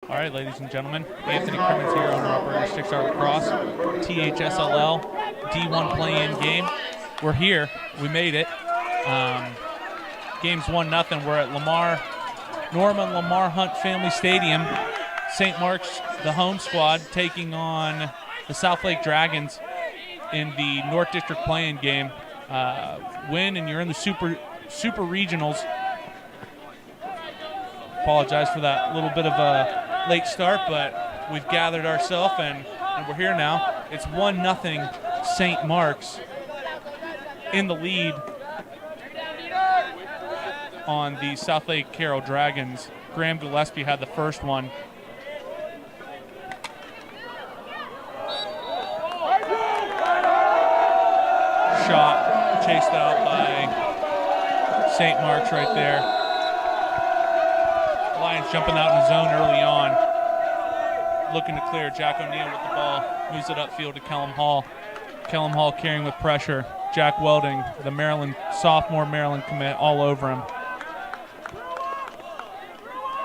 All right, ladies and gentlemen, Anthony Crimmins here, owner operator Stick Star Lacrosse, THSLL D1 play-in game. We're here. We made it. Game's 1-0. We're at Norman Lamar Hunt Family Stadium. St.Marks, the home squad, taking on the Southlake Dragons in the North District play-in game. Win, and you're in the Super Regionals. Apologize for that little bit of a late start, but we've gathered ourselves and we're here now. It's 1-0 St. Marks in the lead on the Southlake Carroll Dragons. Graham Gillespie had the first one. Shot chased out by St. Marks right there. Lions jumping out in the zone early on. Looking to clear. Jack O'Neill with the ball. Moves it upfield to Kellum Hall. Kellum Hall carrying with pressure. Jack Welding, the sophomore Maryland commit, all over him.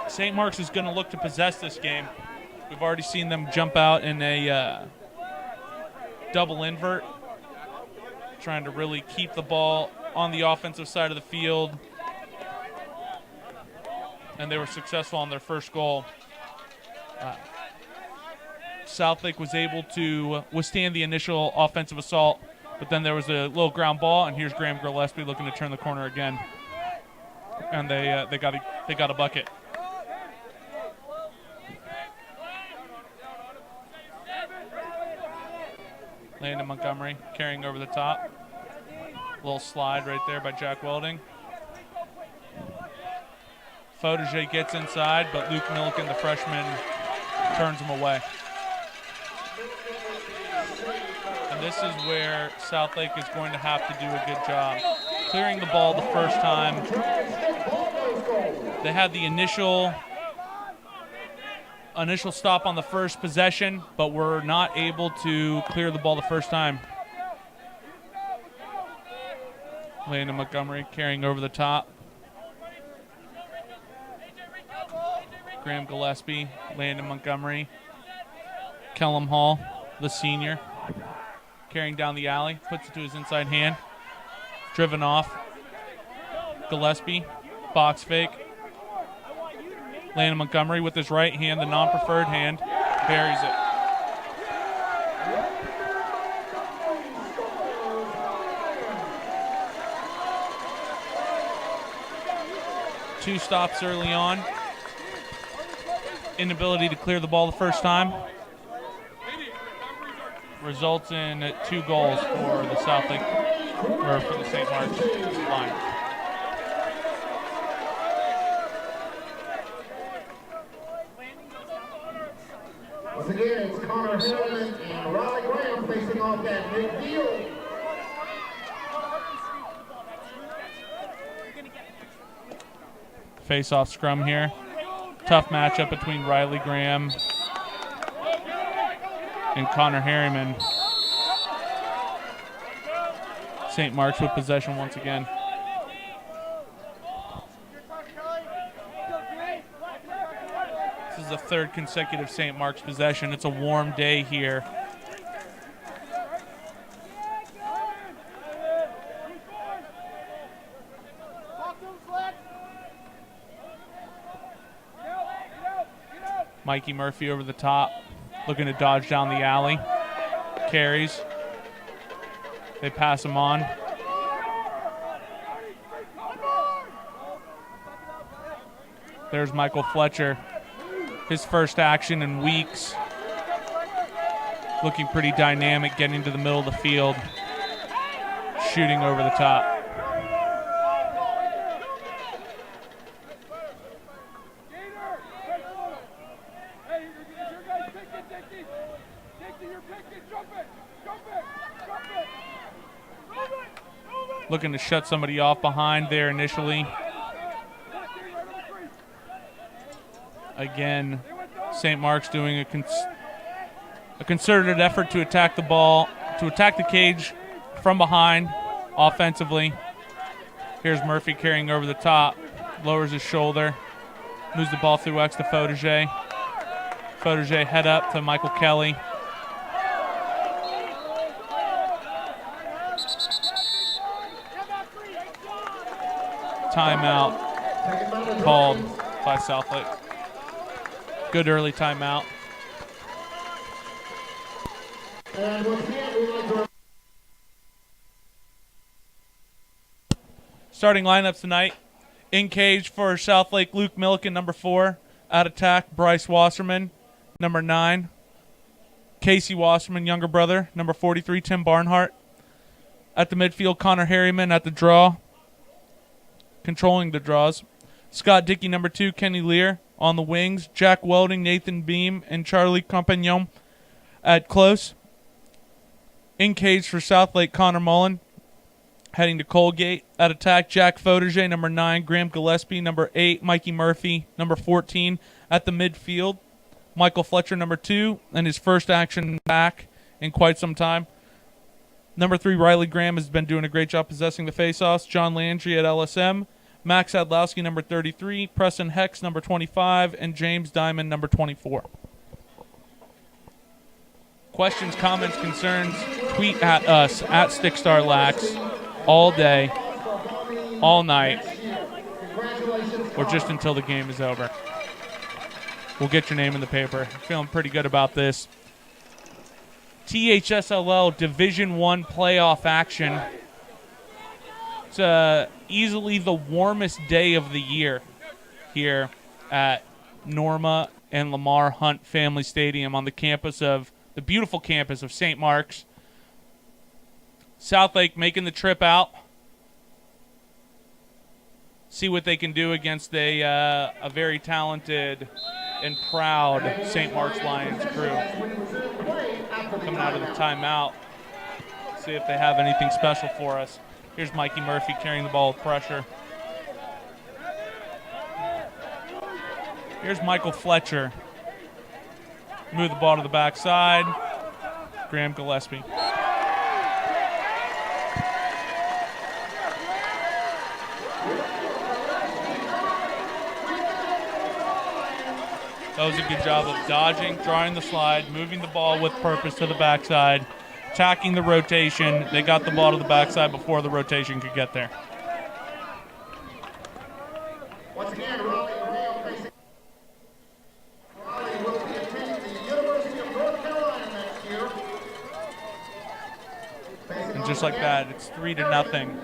St. Marks is going to look to possess this game. We've already seen them jump out in a double invert, trying to really keep the ball on the offensive side of the field. And they were successful on their first goal. Southlake was able to withstand the initial offensive assault, but then there was a little ground ball, and here's Graham Gillespie looking to turn the corner again. And they got a bucket. Landon Montgomery carrying over the top. Little slide right there by Jack Welding. Fauderge gets inside, but Luke Milliken, the freshman, turns him away. And this is where Southlake is going to have to do a good job. Clearing the ball the first time. They had the initial stop on the first possession, but were not able to clear the ball the first time. Landon Montgomery carrying over the top. Graham Gillespie, Landon Montgomery, Kellum Hall, the senior, carrying down the alley, puts it to his inside hand, driven off. Gillespie, box fake. Landon Montgomery with his right hand, the non-preferred hand, buries it. Two stops early on. Inability to clear the ball the first time results in 2 goals for the Southlake, or for the St. Marks line. Once again, it's Connor Hillman and Riley Graham facing off at midfield. Face-off scrum here. Tough matchup between Riley Graham and Connor Harriman. St. Marks with possession once again. This is the 3rd consecutive St. Marks possession. It's a warm day here. Mikey Murphy over the top, looking to dodge down the alley. Carries. They pass him on. There's Michael Fletcher. His first action in weeks. Looking pretty dynamic, getting to the middle of the field. Shooting over the top. Looking to shut somebody off behind there initially. Again, St. Marks doing a concerted effort to attack the ball, to attack the cage from behind offensively. Here's Murphy carrying over the top, lowers his shoulder, moves the ball through X to Fauderge. Foderje head up to Michael Kelly. Timeout called by Southlake. Good early timeout. Starting lineups tonight. In cage for Southlake, Luke Milliken, number 4. At attack, Bryce Wasserman, number 9. Casey Wasserman, younger brother, number 43, Tim Barnhart. At the midfield, Connor Harriman at the draw, controlling the draws. Scott Dickey, number 2, Kenny Lear on the wings. Jack Welding, Nathan Beam, and Charlie Compagnon at close. In cage for Southlake, Connor Mullen, heading to Colgate. At attack, Jack Foderje, number 9, Graham Gillespie, number 8, Mikey Murphy, number 14. At the midfield, Michael Fletcher, number 2, and his first action back in quite some time. Number 3, Riley Graham has been doing a great job possessing the faceoffs. John Landry at LSM. Max Adlowski, number 33. Preston Hex, number 25. And James Diamond, number 24. Questions, comments, concerns, tweet at us, at StickStarLax, all day, all night, or just until the game is over. We'll get your name in the paper. Feeling pretty good about this. THSLL Division I playoff action. It's easily the warmest day of the year here at Norma and Lamar Hunt Family Stadium on the beautiful campus of St. Marks. Southlake making the trip out. See what they can do against a very talented and proud St. Marks Lions crew. Coming out of the timeout. See if they have anything special for us. Here's Mikey Murphy carrying the ball with pressure. Here's Michael Fletcher. Move the ball to the backside. Graham Gillespie. That was a good job of dodging, drawing the slide, moving the ball with purpose to the backside, attacking the rotation. They got the ball to the backside before the rotation could get there. Once again, Raleigh will be attending the University of North Carolina next year. And just like that, it's 3-0.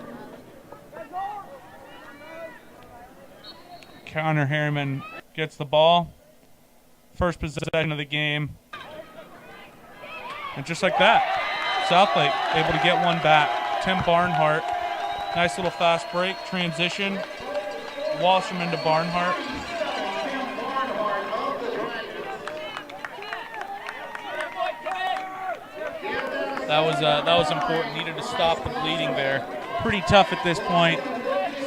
Connor Harriman gets the ball. First possession of the game. And just like that, Southlake able to get one back. Tim Barnhart, nice little fast break, transition. Wasserman to Barnhart. That was important. Needed to stop the bleeding there. Pretty tough at this point.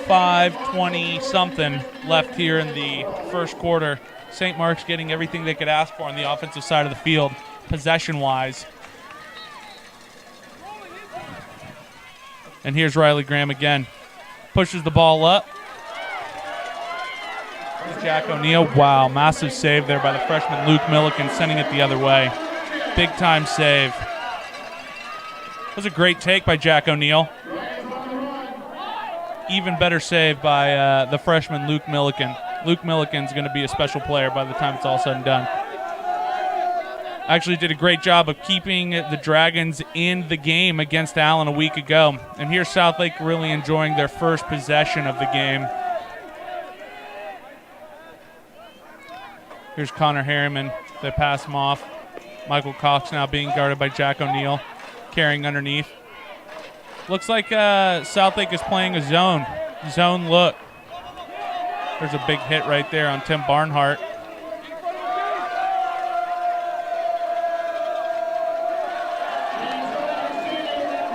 5:20 something left here in the first quarter. St. Marks getting everything they could ask for on the offensive side of the field, possession-wise. And here's Riley Graham again. Pushes the ball up. Jack O'Neill. Wow, massive save there by the freshman Luke Milliken, sending it the other way. Big-time save. That was a great take by Jack O'Neill. Even better save by the freshman Luke Milliken. Luke Milliken's going to be a special player by the time it's all said and done. Actually did a great job of keeping the Dragons in the game against Allen a week ago. And here's Southlake really enjoying their first possession of the game. Here's Connor Harriman. They pass him off. Michael Cox now being guarded by Jack O'Neill, carrying underneath. Looks like Southlake is playing a zone look. There's a big hit right there on Tim Barnhart.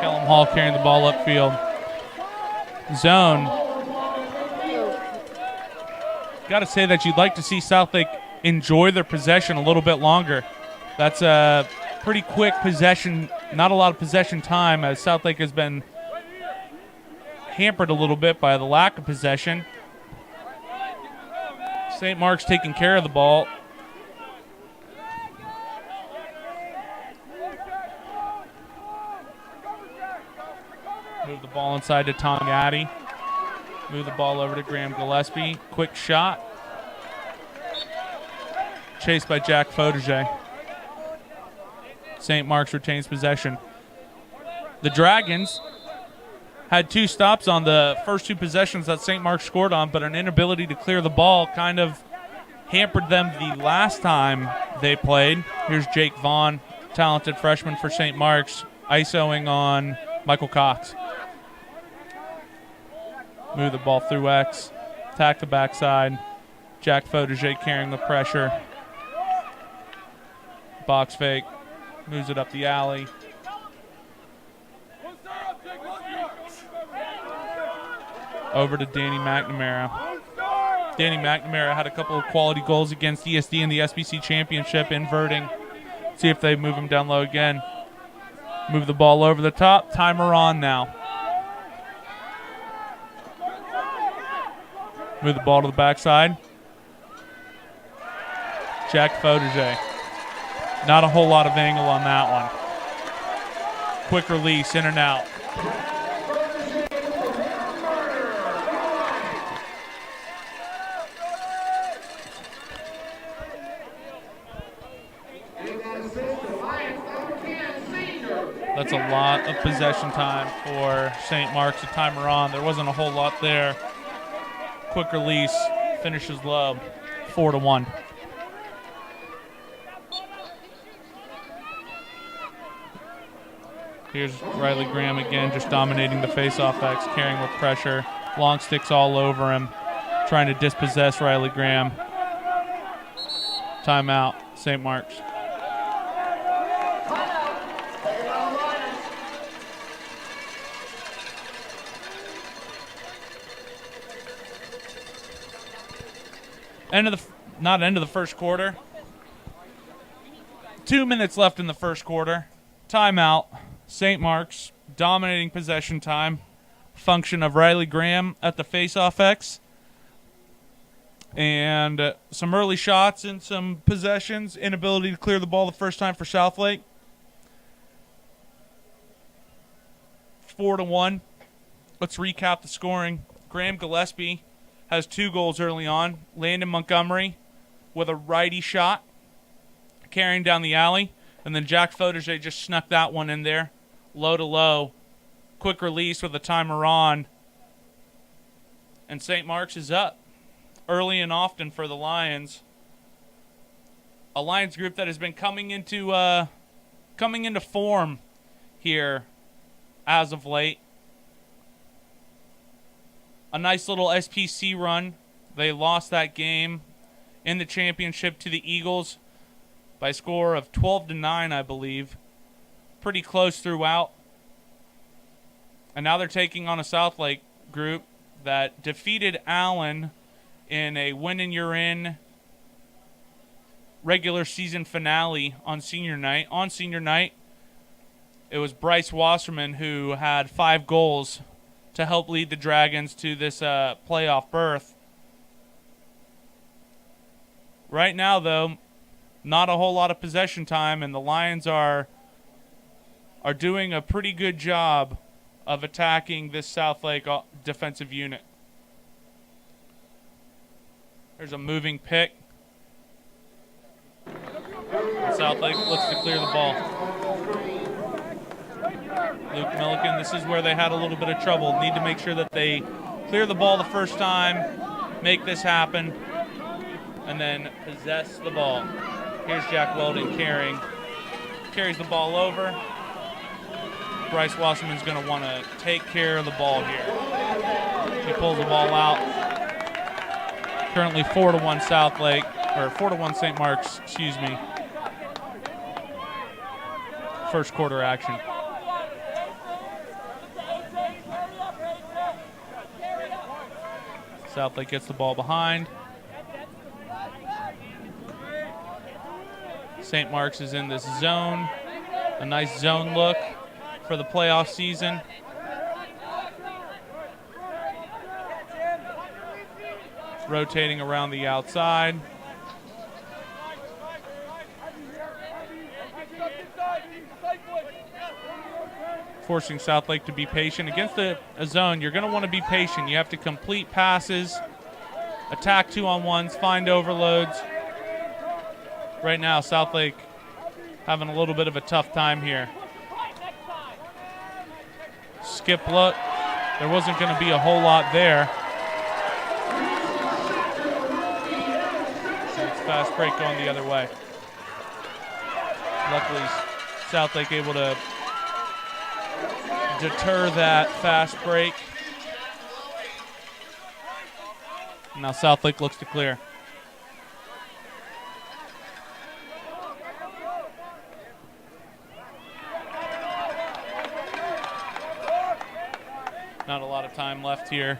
Kellum Hall carrying the ball upfield. Zone. Got to say that you'd like to see Southlake enjoy their possession a little bit longer. That's a pretty quick possession, not a lot of possession time, as Southlake has been hampered a little bit by the lack of possession. St. Mark's taking care of the ball. Move the ball inside to Tom Gaddy. Move the ball over to Graham Gillespie. Quick shot. Chased by Jack Foderje. St. Marks retains possession. The Dragons had 2 stops on the first 2 possessions that St. Marks scored on, but an inability to clear the ball kind of hampered them the last time they played. Here's Jake Vaughn, talented freshman for St. Marks, ISOing on Michael Cox. Move the ball through X, attack the backside. Jack Foderje carrying the pressure. Box fake, moves it up the alley. Over to Danny McNamara. Danny McNamara had a couple of quality goals against ESD in the SBC Championship, inverting. See if they move him down low again. Move the ball over the top. Timer on now. Move the ball to the backside. Jack Foderje. Not a whole lot of angle on that one. Quick release, in and out. That's a lot of possession time for St. Marks. The timer on. There wasn't a whole lot there. Quick release, finishes low, 4-1. Here's Riley Graham again, just dominating the face-off X, carrying with pressure. Long sticks all over him, trying to dispossess Riley Graham. Timeout, St. Marks. Not end of the first quarter. 2 minutes left in the first quarter. Timeout. St. Marks dominating possession time. Function of Riley Graham at the face-off X. And some early shots and some possessions. Inability to clear the ball the first time for Southlake. 4-1. Let's recap the scoring. Graham Gillespie has 2 goals early on. Landon Montgomery with a righty shot, carrying down the alley. And then Jack Foderje just snuck that one in there. Low to low. Quick release with the timer on. And St. Marks is up. Early and often for the Lions. A Lions group that has been coming into form here as of late. A nice little SPC run. They lost that game in the championship to the Eagles by a score of 12-9, I believe. Pretty close throughout. And now they're taking on a Southlake group that defeated Allen in a win-and-you're-in regular season finale on senior night. On senior night, it was Bryce Wasserman who had 5 goals to help lead the Dragons to this playoff berth. Right now, though, not a whole lot of possession time, and the Lions are doing a pretty good job of attacking this Southlake defensive unit. There's a moving pick. Southlake looks to clear the ball. Luke Milliken, this is where they had a little bit of trouble. Need to make sure that they clear the ball the first time, make this happen, and then possess the ball. Here's Jack Weldon carries the ball over. Bryce Wasserman's going to want to take care of the ball here. He pulls the ball out. Currently 4-1 Southlake, or 4-1 St. Marks, excuse me. First quarter action. Southlake gets the ball behind. St. Marks is in this zone. A nice zone look for the playoff season. Rotating around the outside. forcing Southlake to be patient. Against a zone, you're going to want to be patient. You have to complete passes, attack 2-on-1s, find overloads. Right now, Southlake having a little bit of a tough time here. Skip look. There wasn't going to be a whole lot there. So it's fast break going the other way. Luckily, Southlake able to deter that fast break. Now Southlake looks to clear. Not a lot of time left here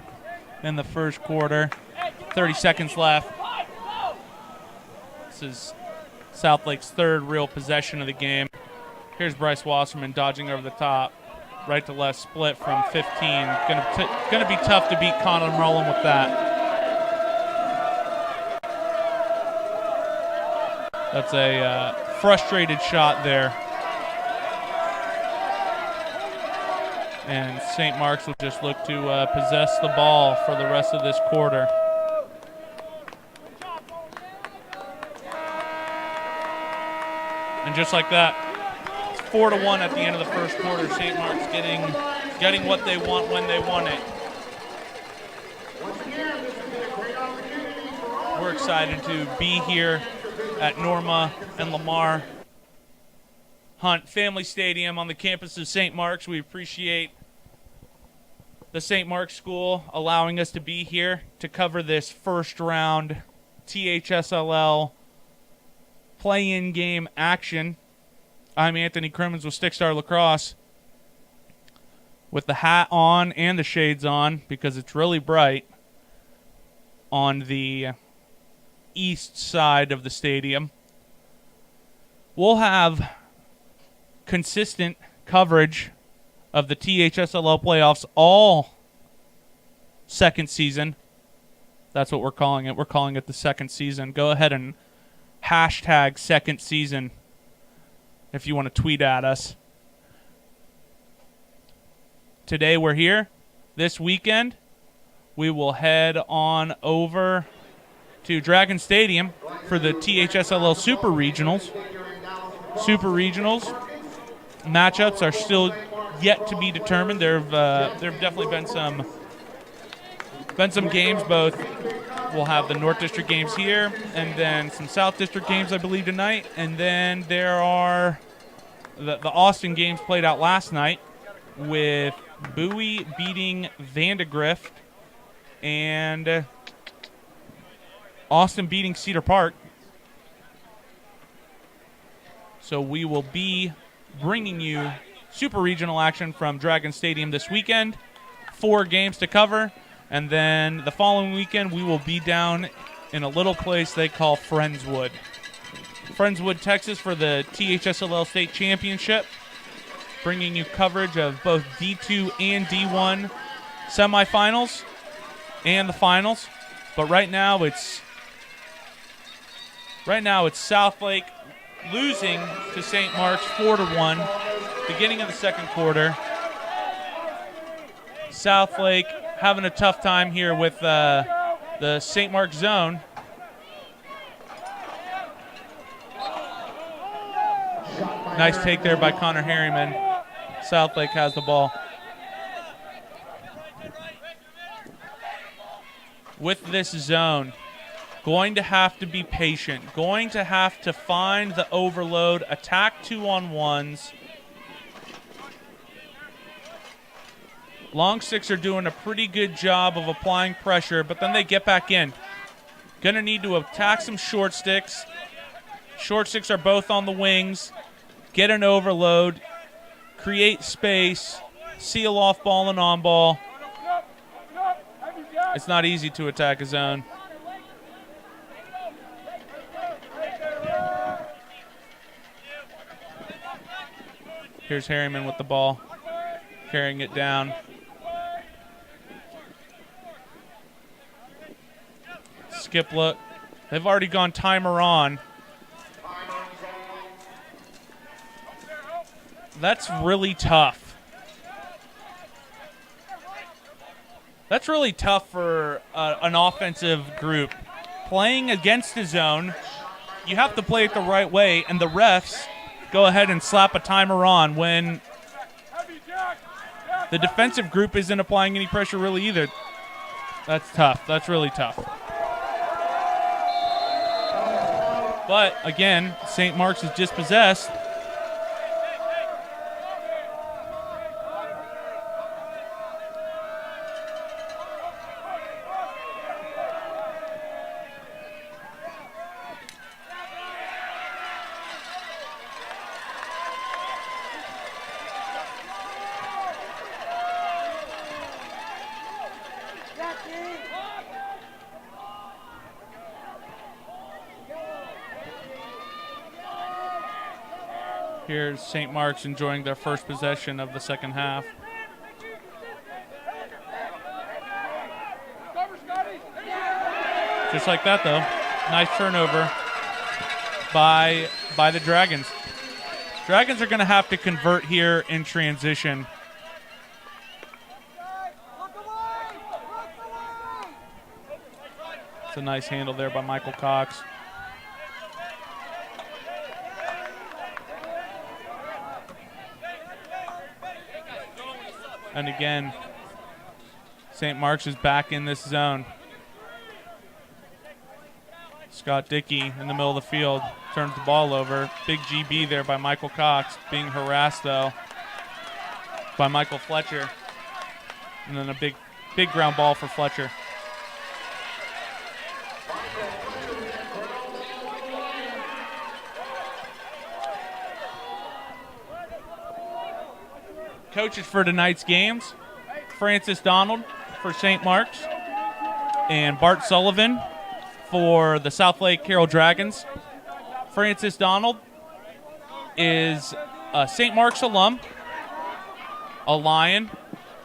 in the first quarter. 30 seconds left. This is Southlake's third real possession of the game. Here's Bryce Wasserman dodging over the top. Right to left split from 15. Gonna be tough to beat Connor Mullen with that. That's a frustrated shot there. And St.Marks will just look to possess the ball for the rest of this quarter. And just like that, it's 4-1 at the end of the first quarter. St.Marks getting what they want when they want it. We're excited to be here at Norma and Lamar Hunt Family Stadium on the campus of St. Marks. We appreciate the St. Marks School allowing us to be here to cover this first round THSLL play-in game action. I'm Anthony Crimmins with Stick Star Lacrosse with the hat on and the shades on because it's really bright on the east side of the stadium. We'll have consistent coverage of the THSLL playoffs all second season. That's what we're calling it. We're calling it the second season. Go ahead and hashtag second season if you want to tweet at us. Today we're here. This weekend we will head on over to Dragon Stadium for the THSLL Super Regionals. Super Regionals matchups are still yet to be determined. There have definitely been some games. Both we'll have the North District games here, and then some South District games, I believe, tonight. And then there are the Austin games played out last night with Bowie beating Vandegrift and Austin beating Cedar Park. So we will be bringing you Super Regional action from Dragon Stadium this weekend. 4 games to cover. And then the following weekend, we will be down in a little place they call Friendswood. Friendswood, Texas for the THSLL State Championship. Bringing you coverage of both D2 and D1 semifinals and the finals. But right now it's Southlake losing to St. Marks 4-1. Beginning of the second quarter. Southlake having a tough time here with the St. Marks zone. Nice take there by Connor Harriman. Southlake has the ball. With this zone, going to have to be patient. Going to have to find the overload, attack 2-on-1s. Long Six are doing a pretty good job of applying pressure, but then they get back in. Gonna need to attack some short sticks. Short sticks are both on the wings. Get an overload. Create space. Seal off ball and on ball. It's not easy to attack a zone. Here's Harriman with the ball. Carrying it down. Skip look. They've already gone timer on. That's really tough. That's really tough for an offensive group. Playing against the zone, you have to play it the right way, and the refs go ahead and slap a timer on when the defensive group isn't applying any pressure really either. That's tough. That's really tough. But, again, St. Marks is dispossessed. Here's St. Marks enjoying their first possession of the second half. Just like that, though. Nice turnover by the Dragons. Dragons are going to have to convert here in transition. It's a nice handle there by Michael Cox. And again, St. Marks is back in this zone. Scott Dickey in the middle of the field turns the ball over. Big GB there by Michael Cox, being harassed though by Michael Fletcher. And then a big ground ball for Fletcher. Coaches for tonight's games, Francis Donald for St. Marks and Bart Sullivan for the Southlake Carroll Dragons. Francis Donald is a St. Marks alum, a Lion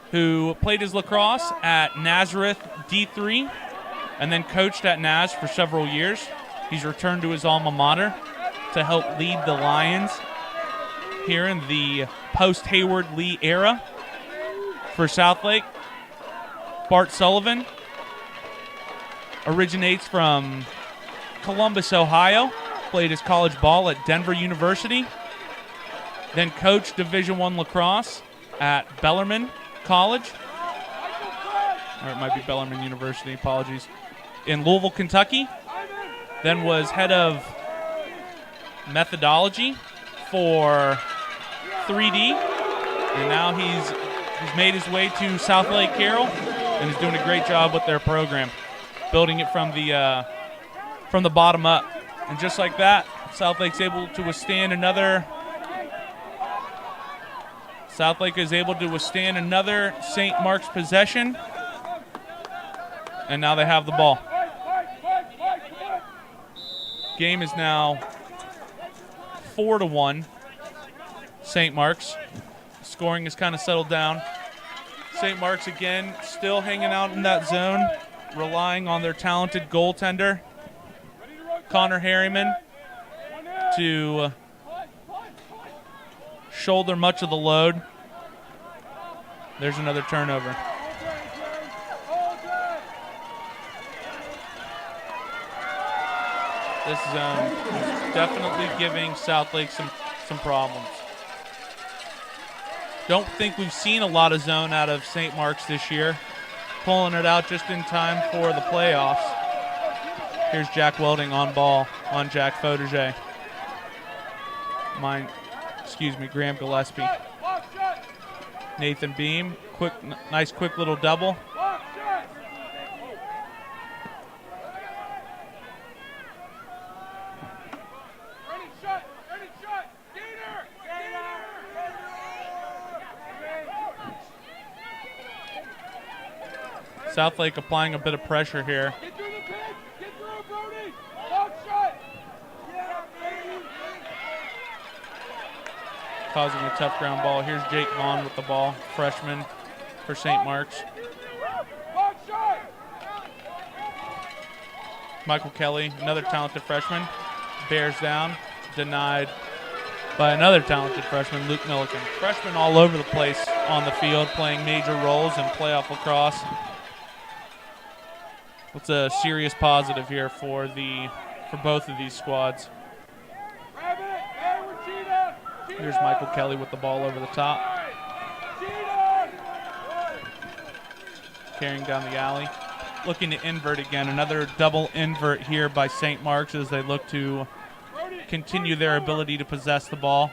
who played his lacrosse at Nazareth D3 and then coached at Naz for several years. He's returned to his alma mater to help lead the Lions here in the post-Hayward Lee era for Southlake. Bart Sullivan originates from Columbus, Ohio, played his college ball at Denver University, then coached Division I lacrosse at Bellarmine College, or it might be Bellarmine University, apologies, in Louisville, Kentucky, then was head of methodology for 3D, and now he's made his way to Southlake Carroll and is doing a great job with their program, building it from the bottom up. And just like that, Southlake is able to withstand another St. Marks possession, and now they have the ball. Game is now 4-1. St. Marks. Scoring has kind of settled down. St. Marks again still hanging out in that zone, relying on their talented goaltender, Connor Harriman, to shoulder much of the load. There's another turnover. This zone is definitely giving Southlake some problems. Don't think we've seen a lot of zone out of St. Marks this year. Pulling it out just in time for the playoffs. Here's Jack Welding on ball on Jack Foderje. Graham Gillespie. Nathan Beam, nice quick little double. Southlake applying a bit of pressure here. Causing a tough ground ball. Here's Jake Vaughn with the ball, freshman for St. Marks. Michael Kelly, another talented freshman, bears down, denied by another talented freshman, Luke Milliken. Freshmen all over the place on the field, playing major roles in playoff lacrosse It's a serious positive here for both of these squads. Here's Michael Kelly with the ball over the top. Carrying down the alley. Looking to invert again. Another double invert here by St. Marks as they look to continue their ability to possess the ball.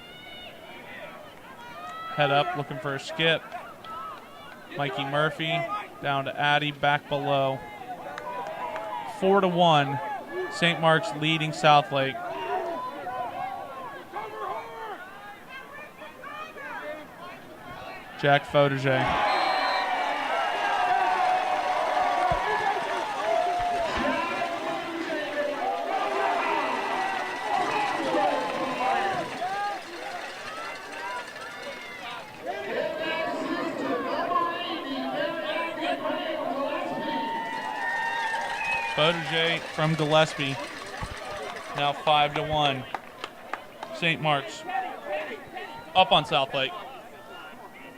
Head up, looking for a skip. Mikey Murphy down to Addy, back below. 4-1. St. Marks leading Southlake. Jack Foderje. Foderje from Gillespie. Now 5-1. St. Marks up on Southlake.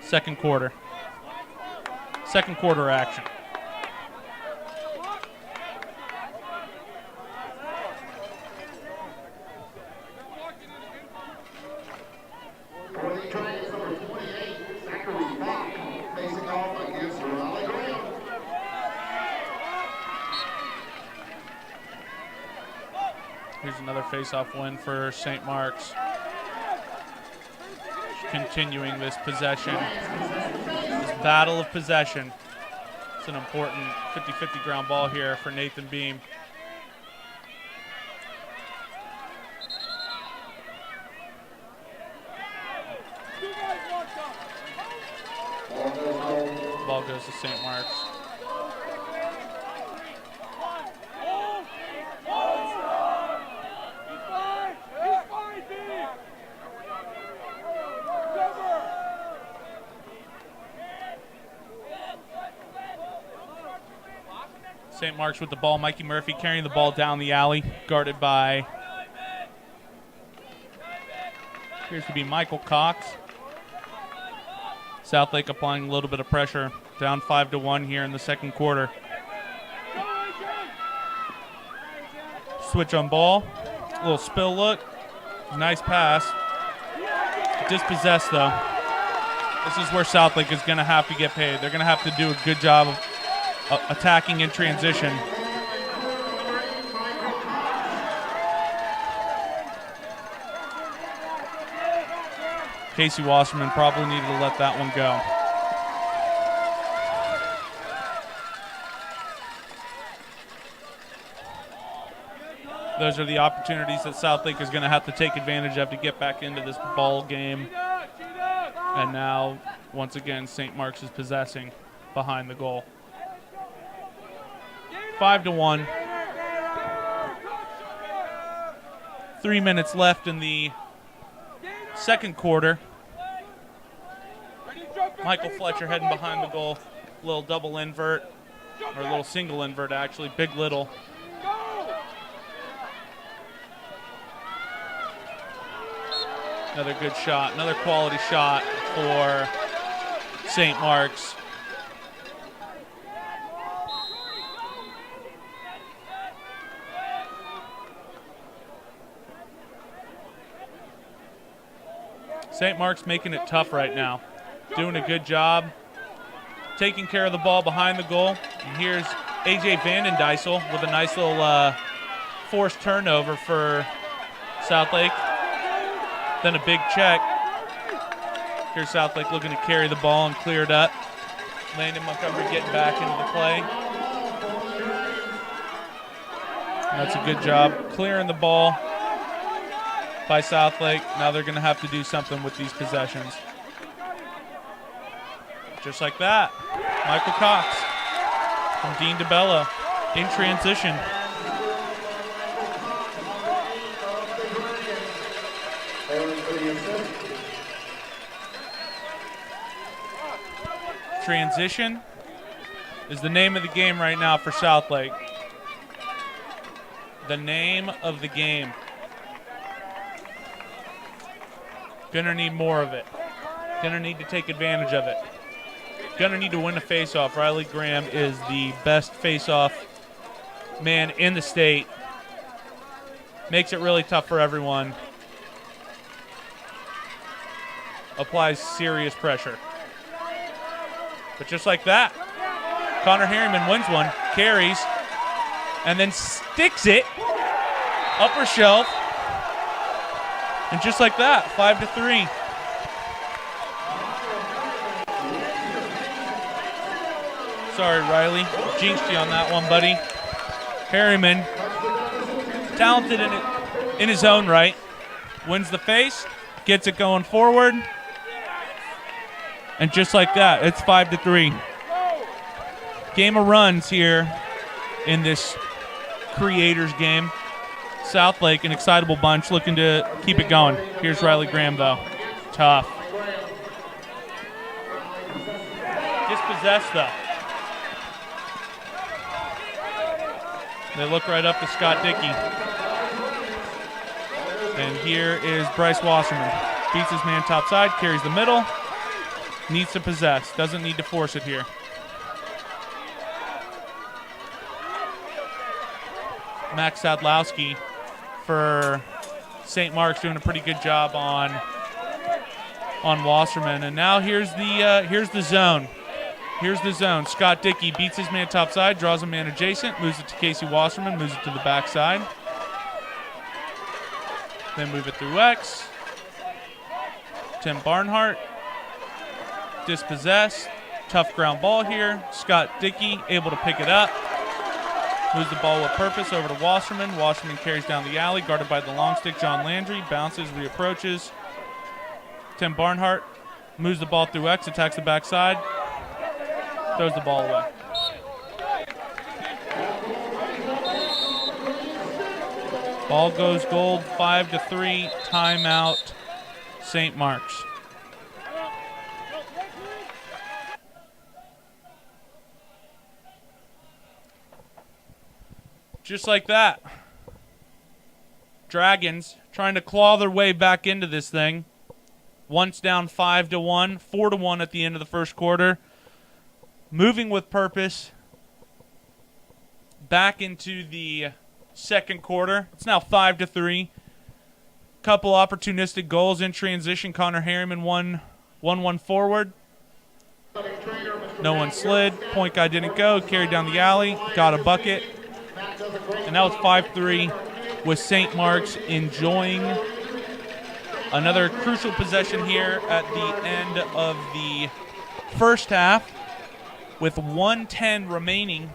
Second quarter. Second quarter action. For the Dragons, number 28, Zachary Bach, facing off against Raleigh Graham. Here's another face-off win for St. Marks. Continuing this possession, this battle of possession. It's an important 50-50 ground ball here for Nathan Beam. Ball goes to St. Marks. St. Marks with the ball. Mikey Murphy carrying the ball down the alley, guarded by, appears to be Michael Cox. Southlake applying a little bit of pressure. Down 5-1 here in the second quarter. Switch on ball. A little spill look. Nice pass. Dispossessed though. This is where Southlake is going to have to get paid. They're going to have to do a good job of attacking in transition. Casey Wasserman probably needed to let that one go. Those are the opportunities that Southlake is going to have to take advantage of to get back into this ball game. And now, once again, St. Marks is possessing behind the goal. 5-1. 3 minutes left in the second quarter. Michael Fletcher heading behind the goal. Little double invert, or a little single invert actually. Big little. Another good shot, another quality shot for St. Marks. St. Marks making it tough right now. Doing a good job taking care of the ball behind the goal. And here's A.J. Vandendyssel with a nice little forced turnover for Southlake. Then a big check. Here's Southlake looking to carry the ball and clear it up. Landon Montgomery getting back into the play. And that's a good job clearing the ball by Southlake. Now they're going to have to do something with these possessions. Just like that, Michael Cox from Dean DeBello in transition. Transition is the name of the game right now for Southlake. The name of the game. Gonna need more of it. Gonna need to take advantage of it. Gonna need to win a face-off. Riley Graham is the best face-off man in the state. Makes it really tough for everyone. Applies serious pressure. But just like that, Connor Harriman wins one, carries, and then sticks it upper shelf. And just like that, 5-3. Sorry, Riley. Jinxed you on that one, buddy. Harriman, talented in his own right, wins the face, gets it going forward, and just like that, it's 5-3. Game of runs here in this Creators game. Southlake, an excitable bunch, looking to keep it going. Here's Riley Graham, though. Tough. Dispossessed, though. They look right up to Scott Dickey. And here is Bryce Wasserman. Beats his man top side, carries the middle. Needs to possess. Doesn't need to force it here. Max Sadlowski for St.Marks doing a pretty good job on Wasserman. And now here's the zone. Here's the zone. Scott Dickey beats his man top side, draws a man adjacent, moves it to Casey Wasserman, moves it to the backside. Then move it through X. Tim Barnhart. Dispossessed. Tough ground ball here. Scott Dickey able to pick it up. Moves the ball with purpose over to Wasserman. Wasserman carries down the alley, guarded by the long stick, John Landry. Bounces, reapproaches. Tim Barnhart moves the ball through X, attacks the backside. Throws the ball away. Ball goes gold, 5-3, timeout, St. Marks. Just like that. Dragons trying to claw their way back into this thing. Once down 5-1, 4-1 at the end of the first quarter. Moving with purpose back into the second quarter. It's now 5-3. Couple opportunistic goals in transition. Connor Harriman 1-1 forward. No one slid. Point guy didn't go. Carried down the alley. Got a bucket. And now it's 5-3 with St. Marks enjoying another crucial possession here at the end of the first half, with 1:10 remaining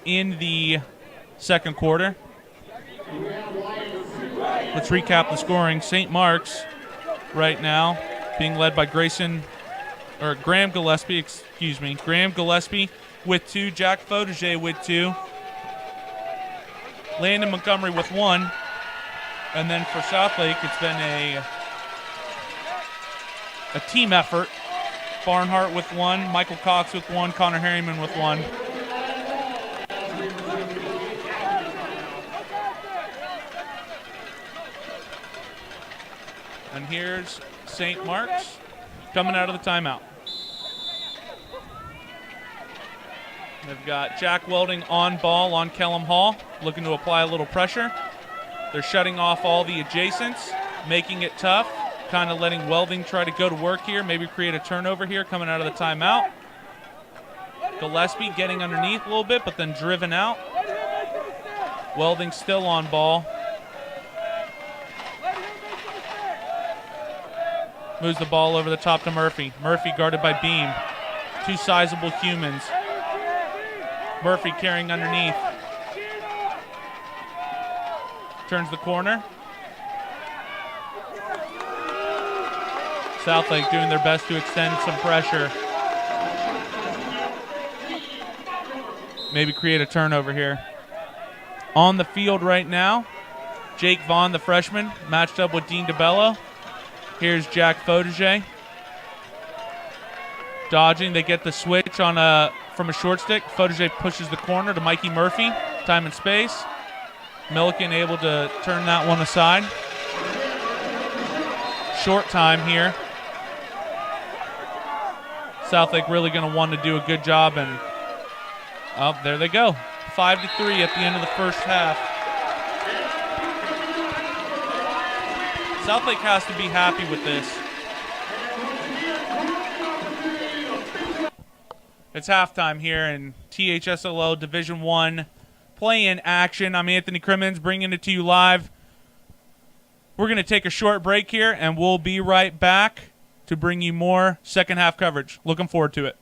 in the second quarter. Let's recap the scoring. St. Marks right now being led by Graham Gillespie, Graham Gillespie with 2, Jack Fauderger with 2, Landon Montgomery with 1, and then for Southlake it's been a team effort. Barnhart with 1, Michael Cox with 1, Connor Harriman with 1. And here's St. Marks coming out of the timeout. They've got Jack Welding on ball on Kellum Hall, looking to apply a little pressure. They're shutting off all the adjacents, making it tough. Kind of letting Welding try to go to work here, maybe create a turnover here coming out of the timeout. Gillespie getting underneath a little bit, but then driven out. Welding still on ball. Moves the ball over the top to Murphy. Murphy guarded by Beam. 2 sizable humans. Murphy carrying underneath. Turns the corner. Southlake doing their best to extend some pressure. Maybe create a turnover here. On the field right now, Jake Vaughn, the freshman, matched up with Dean DeBello. Here's Jack Fauderger. Dodging, they get the switch on from a short stick. Fauderger pushes the corner to Mikey Murphy. Time and space. Milliken able to turn that one aside. Short time here. Southlake really going to want to do a good job, and there they go. 5-3 at the end of the first half. Southlake has to be happy with this. It's halftime here in THSLO Division I play-in action. I'm Anthony Crimmins bringing it to you live. We're going to take a short break here, and we'll be right back to bring you more second half coverage. Looking forward to it.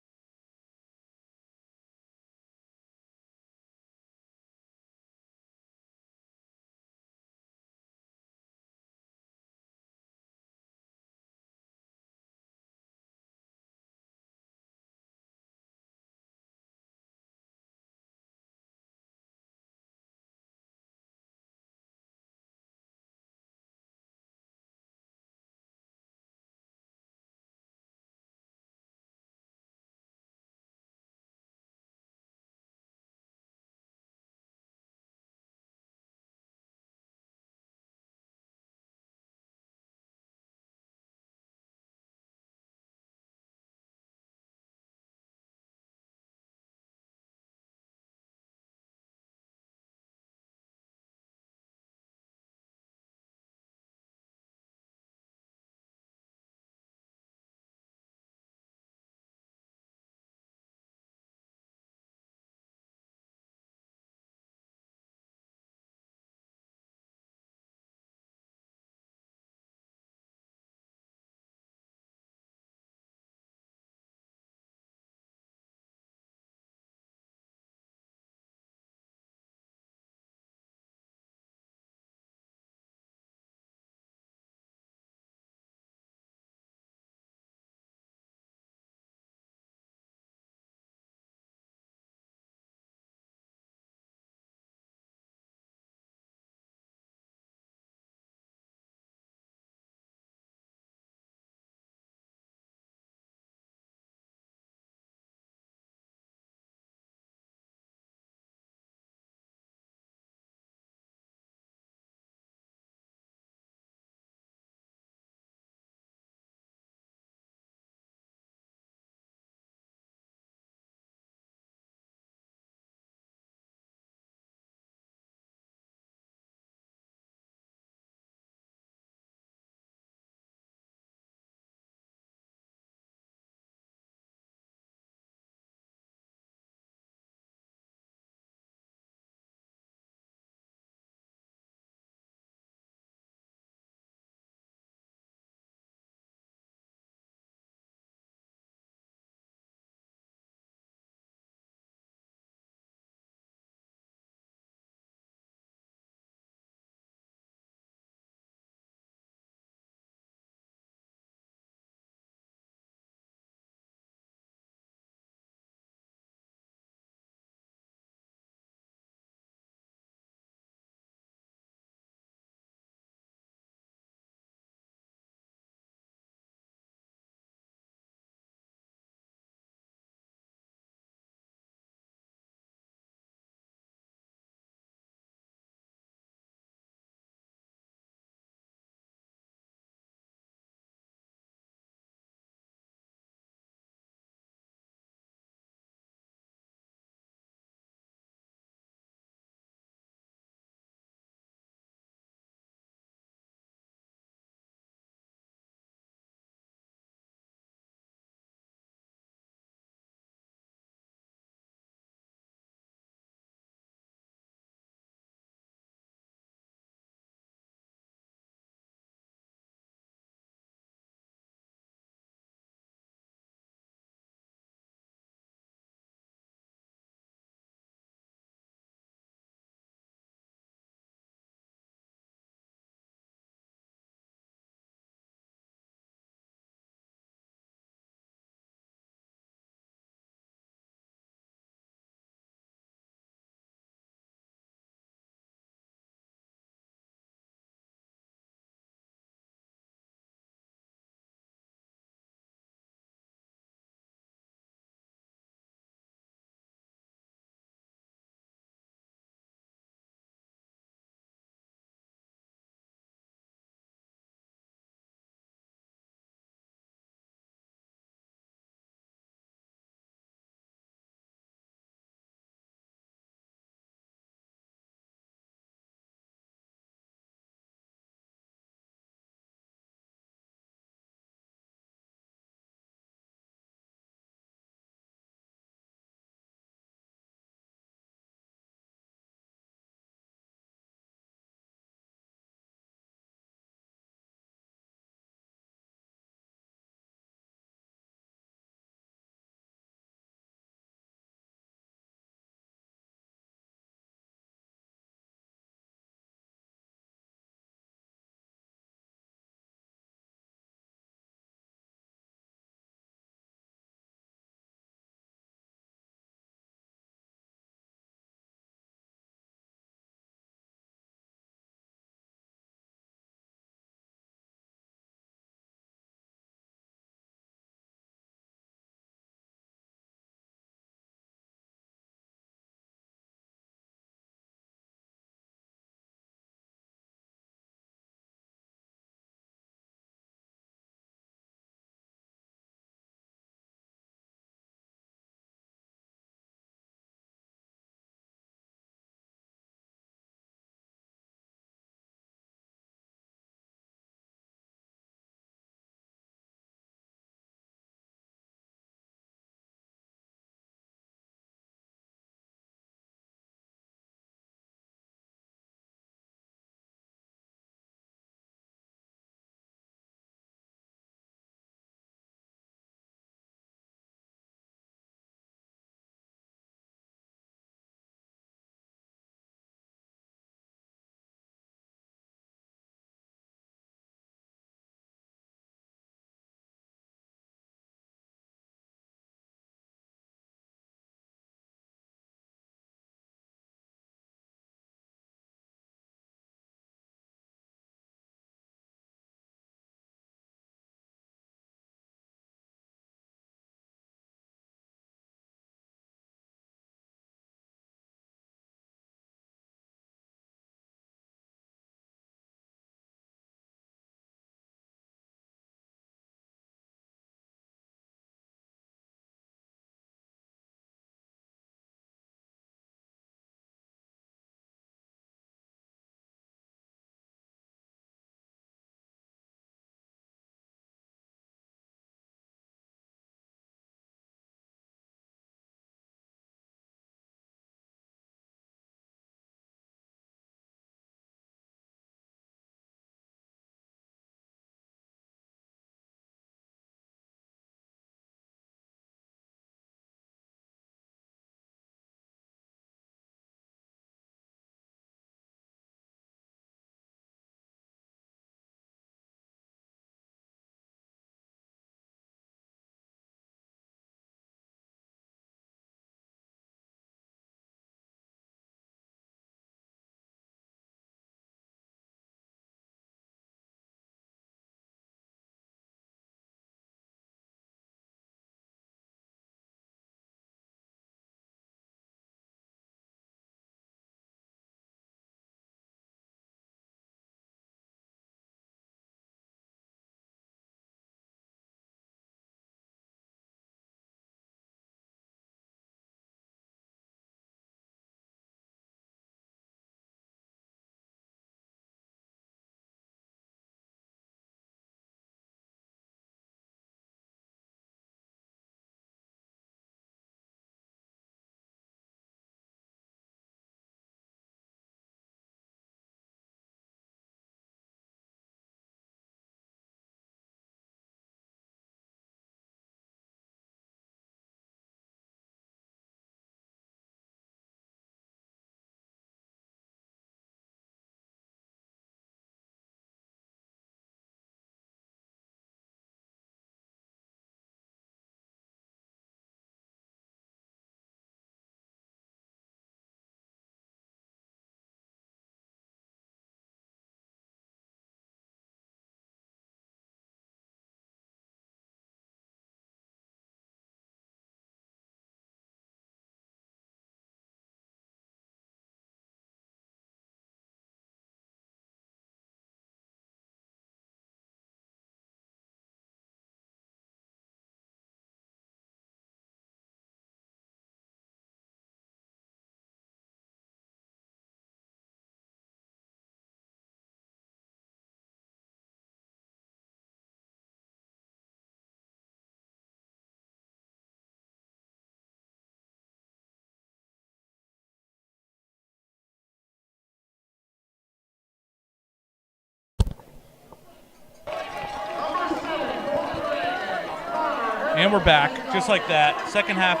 And we're back, just like that. Second half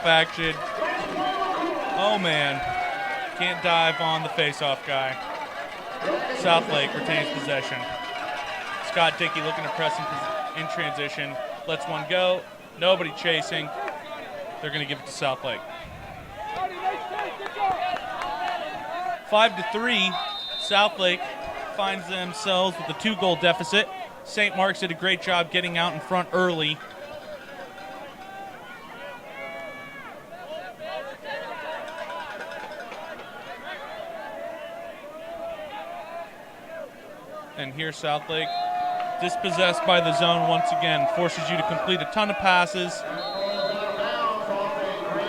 action. Oh man, can't dive on the face-off guy. Southlake retains possession. Scott Dickey looking to press in transition. Lets one go. Nobody chasing. They're going to give it to Southlake. 5-3. Southlake finds themselves with a 2-goal deficit. St. Marks did a great job getting out in front early. And here Southlake, dispossessed by the zone once again, forces you to complete a ton of passes.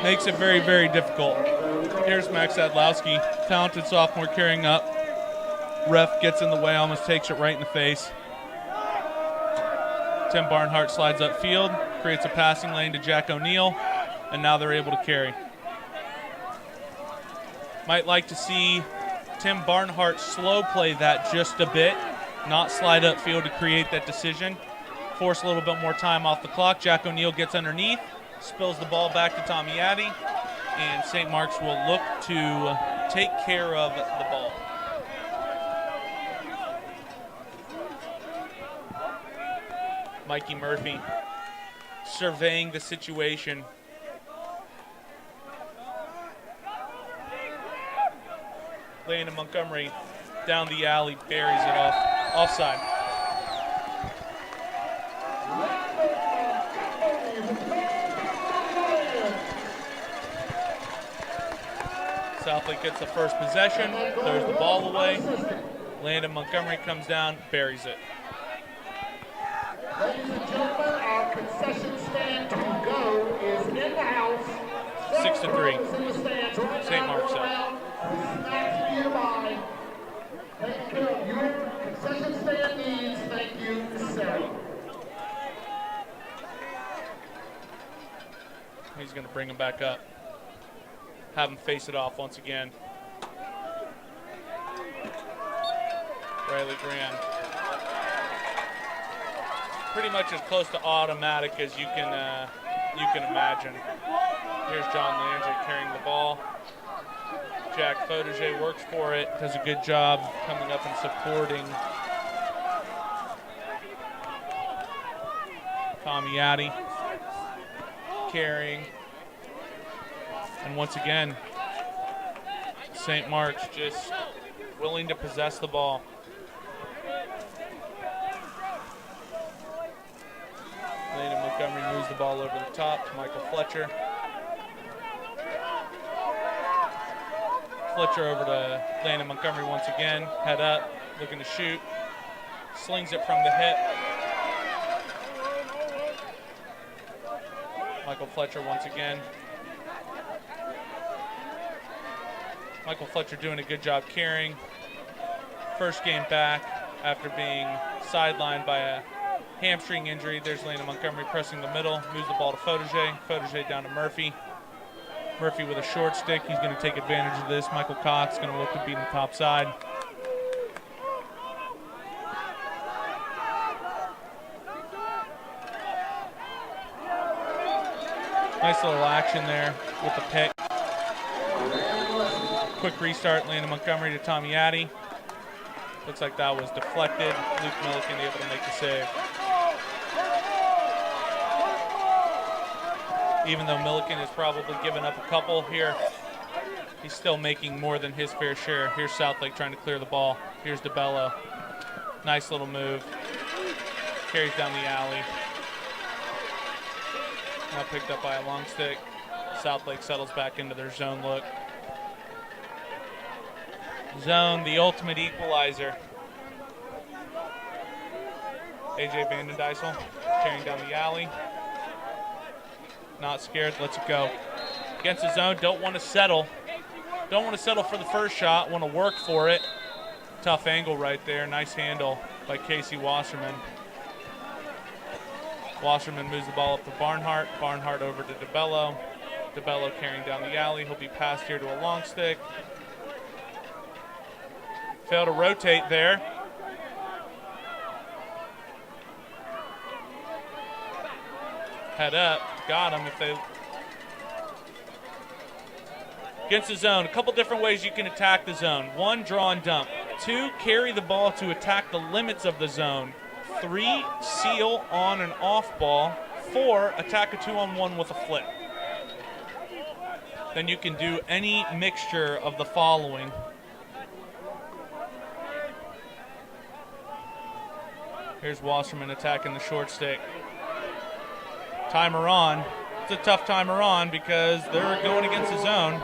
Makes it very, very difficult. Here's Max Adlowski, talented sophomore carrying up. Ref gets in the way, almost takes it right in the face. Tim Barnhart slides upfield, creates a passing lane to Jack O'Neill, and now they're able to carry. Might like to see Tim Barnhart slow play that just a bit, not slide upfield to create that decision. Force a little bit more time off the clock. Jack O'Neill gets underneath, spills the ball back to Tommy Addy, and St. Marks will look to take care of the ball. Mikey Murphy surveying the situation. Landon Montgomery down the alley, buries it offside. Southlake gets the first possession, throws the ball away. Landon Montgomery comes down, buries it. Ladies and gentlemen, our concession stand to go is in the house. 6-3. St. Marks up. Snacks nearby. Take care of your concession stand needs. Thank you, Sarah. He's going to bring him back up. Have him face it off once again. Riley Graham. Pretty much as close to automatic as you can imagine. Here's John Landry carrying the ball. Jack Fodeger works for it, does a good job coming up and supporting Tommy Addy, carrying. And once again, St. Marks just willing to possess the ball. Landon Montgomery moves the ball over the top to Michael Fletcher. Fletcher over to Landon Montgomery once again. Head up, looking to shoot. Slings it from the hip. Michael Fletcher once again. Michael Fletcher doing a good job carrying. First game back after being sidelined by a hamstring injury. There's Landon Montgomery pressing the middle, moves the ball to Fodeger. Fodeger down to Murphy. Murphy with a short stick. He's going to take advantage of this. Michael Cox going to look to beat him top side. Nice little action there with the pick. Quick restart, Landon Montgomery to Tommy Addy. Looks like that was deflected. Luke Milliken able to make the save. Even though Milliken has probably given up a couple here, he's still making more than his fair share. Here's Southlake trying to clear the ball. Here's DeBello. Nice little move. Carries down the alley. Now picked up by a long stick. Southlake settles back into their zone look. Zone, the ultimate equalizer. AJ Vandendyssel carrying down the alley. Not scared, lets it go. Against the zone, don't want to settle. Don't want to settle for the first shot, want to work for it. Tough angle right there, nice handle by Casey Wasserman. Wasserman moves the ball up to Barnhart. Barnhart over to DeBello. DeBello carrying down the alley. He'll be passed here to a long stick. Fail to rotate there. Head up. Got him if they... Against the zone, a couple different ways you can attack the zone. 1, draw and dump. 2, carry the ball to attack the limits of the zone. 3, seal on and off ball. 4, attack a 2-on-1 with a flip. Then you can do any mixture of the following. Here's Wasserman attacking the short stick. Timer on. It's a tough timer on because they're going against the zone.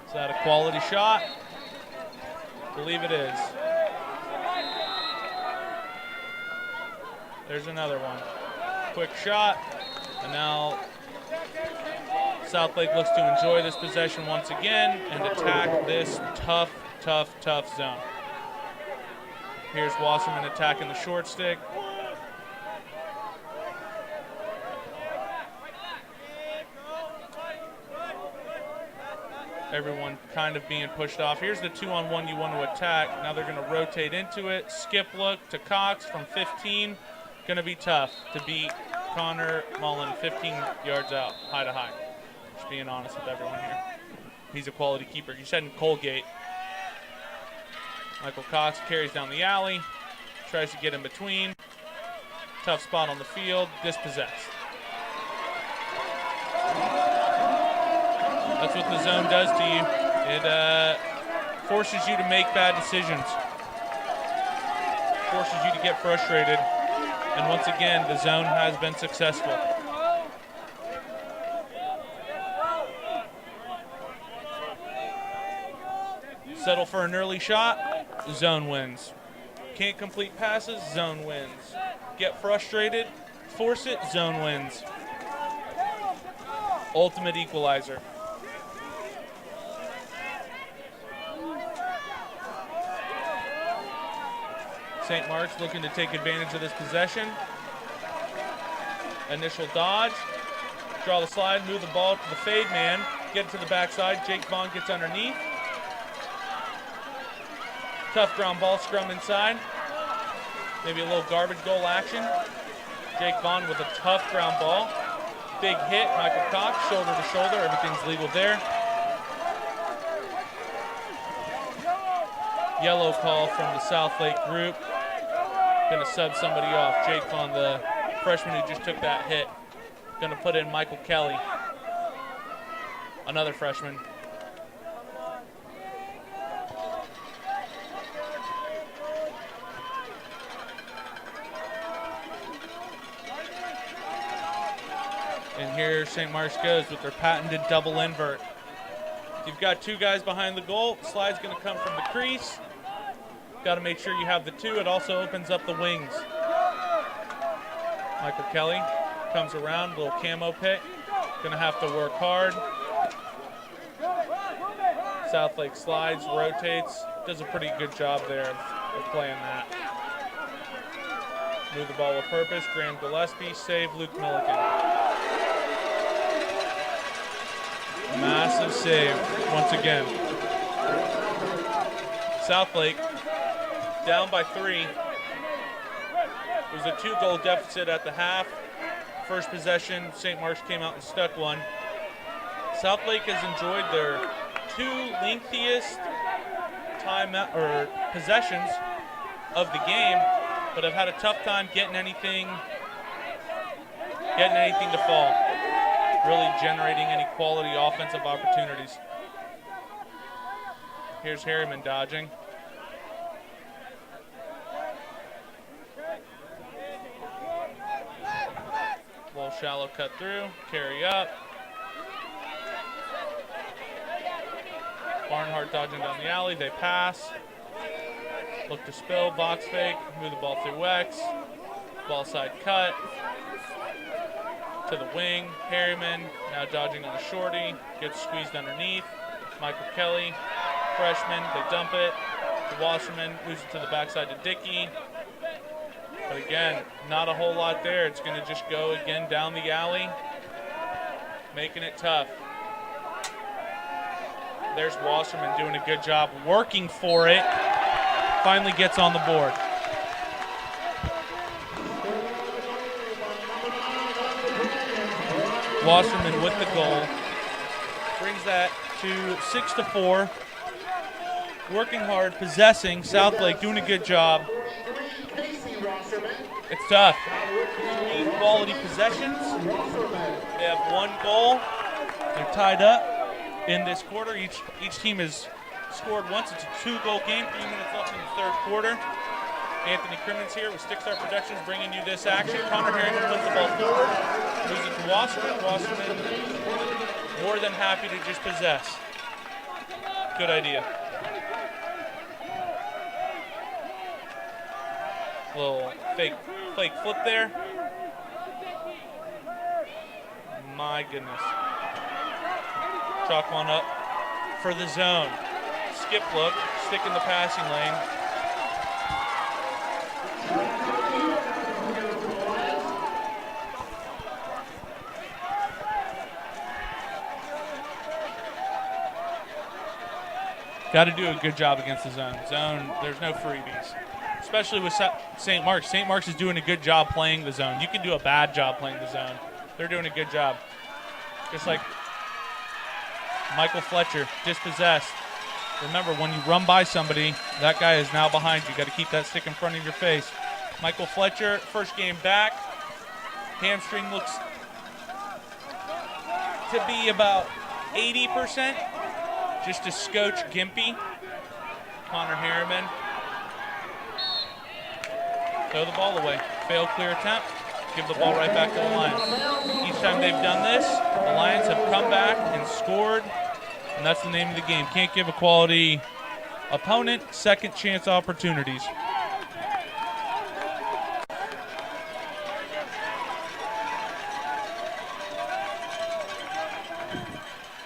Is that a quality shot? I believe it is. There's another one. Quick shot. And now Southlake looks to enjoy this possession once again and attack this tough zone. Here's Wasserman attacking the short stick. Everyone kind of being pushed off. Here's the 2-on-1 you want to attack. Now they're going to rotate into it. Skip look to Cox from 15. Going to be tough to beat Connor Mullen 15 yards out, high to high. Just being honest with everyone here. He's a quality keeper. You said in Colgate. Michael Cox carries down the alley. Tries to get in between. Tough spot on the field. Dispossessed. That's what the zone does to you. It forces you to make bad decisions. Forces you to get frustrated. And once again, the zone has been successful. Settle for an early shot, zone wins. Can't complete passes, zone wins. Get frustrated, force it, zone wins. Ultimate equalizer. St.Marks looking to take advantage of this possession. Initial dodge. Draw the slide, move the ball to the fade man. Get it to the backside. Jake Vaughn gets underneath. Tough ground ball, scrum inside. Maybe a little garbage goal action. Jake Vaughn with a tough ground ball. Big hit, Michael Cox, shoulder to shoulder. Everything's legal there. Yellow call from the Southlake group. Going to sub somebody off. Jake Vaughn, the freshman who just took that hit. Going to put in Michael Kelly, another freshman. And here St.Marks goes with their patented double invert. You've got 2 guys behind the goal. Slide's going to come from the crease. Got to make sure you have the 2. It also opens up the wings. Michael Kelly comes around, little camo pick. Going to have to work hard. Southlake slides, rotates. Does a pretty good job there of playing that. Move the ball with purpose. Graham Gillespie, save Luke Milliken. Massive save once again. Southlake down by 3. It was a 2-goal deficit at the half. First possession, St.Marks came out and stuck one. Southlake has enjoyed their 2 lengthiest possessions of the game, but have had a tough time getting anything to fall. Really generating any quality offensive opportunities. Here's Harriman dodging. Little shallow cut through, carry up. Barnhart dodging down the alley, they pass. Look to spill, box fake, move the ball through X. Ball side cut. To the wing, Harriman now dodging on the shorty, gets squeezed underneath. Michael Kelly, freshman, they dump it. To Wasserman, moves it to the backside to Dickey. But again, not a whole lot there. It's going to just go again down the alley, making it tough. there's Wasserman doing a good job working for it. Finally gets on the board. Wasserman with the goal. Brings that to 6-4. Working hard, possessing. Southlake doing a good job. It's tough. 3 quality possessions. They have 1 goal. They're tied up in this quarter. Each team has scored once. It's a 2-goal game. 3 minutes left in the third quarter. Anthony Crimmins here with Stickstar Productions bringing you this action. Connor Harrington puts the ball forward. Moves it to Wasserman. Wasserman more than happy to just possess. Good idea. Little fake flip there. My goodness. Chalk one up for the zone. Skip look, stick in the passing lane. Got to do a good job against the zone. Zone, there's no freebies. Especially with St. Marks. St. Marks is doing a good job playing the zone. You can do a bad job playing the zone. They're doing a good job. Just like Michael Fletcher, dispossessed. Remember, when you run by somebody, that guy is now behind you. Got to keep that stick in front of your face. Michael Fletcher, first game back. Hamstring looks to be about 80%. Just a scotch gimpy. Connor Harriman. Throw the ball away. Failed clear attempt. Give the ball right back to the Lions. Each time they've done this, the Lions have come back and scored, and that's the name of the game. Can't give a quality opponent second chance opportunities.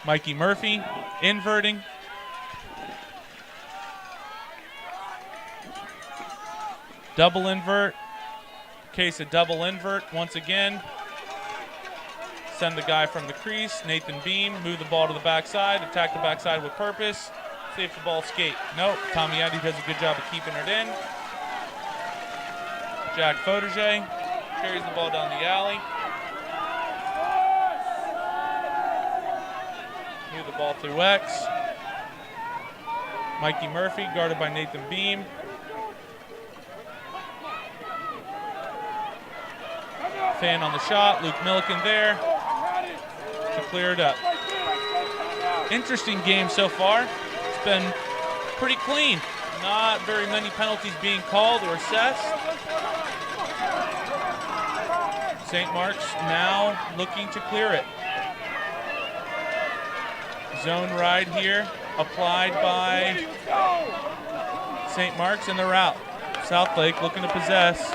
Mikey Murphy inverting. Double invert. Case of double invert once again. Send the guy from the crease. Nathan Beam. Move the ball to the backside. Attack the backside with purpose. See if the ball escapes. Nope. Tommy Addy does a good job of keeping it in. Jack Foderje carries the ball down the alley. Move the ball through X. Mikey Murphy guarded by Nathan Beam. Fan on the shot. Luke Milliken there to clear it up. Interesting game so far. It's been pretty clean. Not very many penalties being called or assessed. St. Marks now looking to clear it. Zone ride here applied by St. Marks, and they're out. Southlake looking to possess.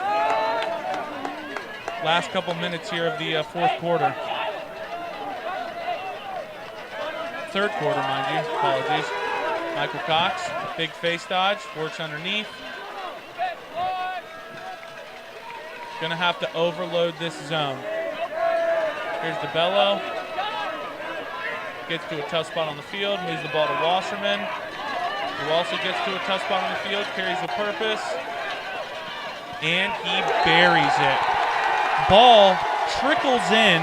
Last couple minutes here of the fourth quarter. Third quarter, mind you. Apologies. Michael Cox, big face dodge, works underneath. Gonna have to overload this zone. Here's DeBello. Gets to a tough spot on the field, moves the ball to Wasserman, who also gets to a tough spot on the field, carries the purpose, and he buries it. Ball trickles in.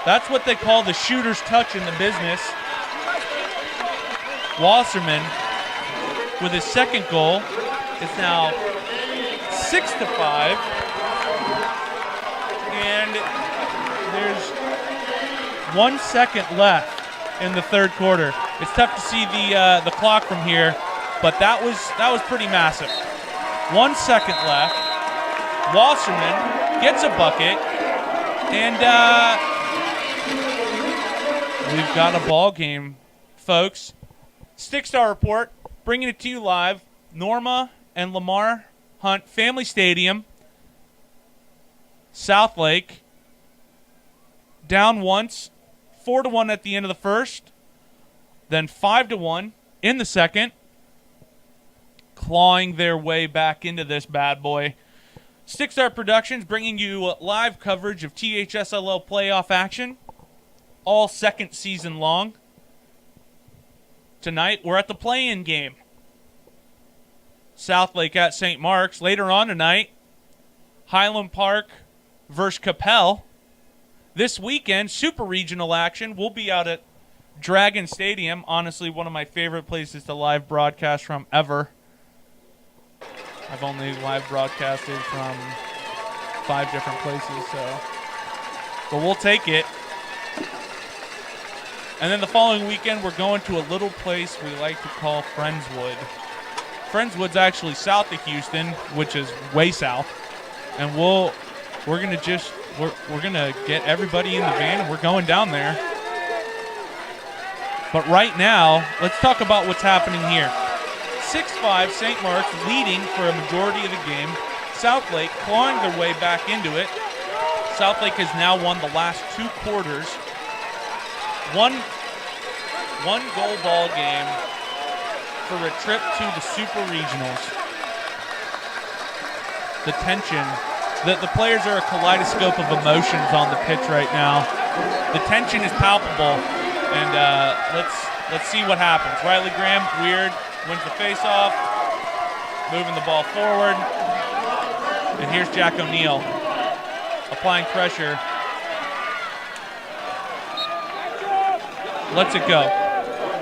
That's what they call the shooter's touch in the business. Wasserman, with his second goal, is now 6-5. And there's 1 second left in the third quarter. It's tough to see the clock from here, but that was pretty massive. 1 second left. Wasserman gets a bucket, and we've got a ball game, folks. Stickstar Report, bringing it to you live. Norma and Lamar Hunt Family Stadium. Southlake down once, 4-1 at the end of the first, then 5-1 in the second, clawing their way back into this bad boy. Stickstar Productions bringing you live coverage of THSLL playoff action all second season long. tonight we're at the play-in game. Southlake at St.Marks. Later on tonight, Highland Park versus Capel. This weekend, super regional action. We'll be out at Dragon Stadium. Honestly, one of my favorite places to live broadcast from ever. I've only live broadcasted from 5 different places, but we'll take it. And then the following weekend, we're going to a little place we like to call Friendswood. Friendswood's actually south of Houston, which is way south. And we're gonna get everybody in the van and we're going down there. But right now, let's talk about what's happening here. 6-5 St.Marks leading for a majority of the game. Southlake clawing their way back into it. Southlake has now won the last 2 quarters. One goal ball game for a trip to the Super Regionals. The tension. The players are a kaleidoscope of emotions on the pitch right now. The tension is palpable, and let's see what happens. Riley Graham, weird, wins the face-off, moving the ball forward, and here's Jack O'Neill applying pressure. Lets it go.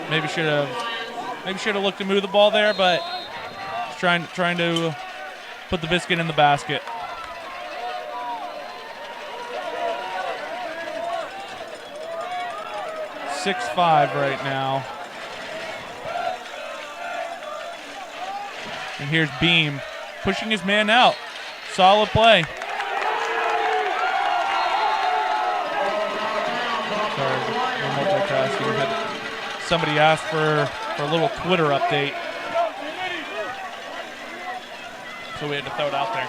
Maybe should have looked to move the ball there, but trying to put the biscuit in the basket. .65 right now. And here's Beam pushing his man out. Solid play. Sorry, I'm multitasking. Somebody asked for a little Twitter update, so we had to throw it out there.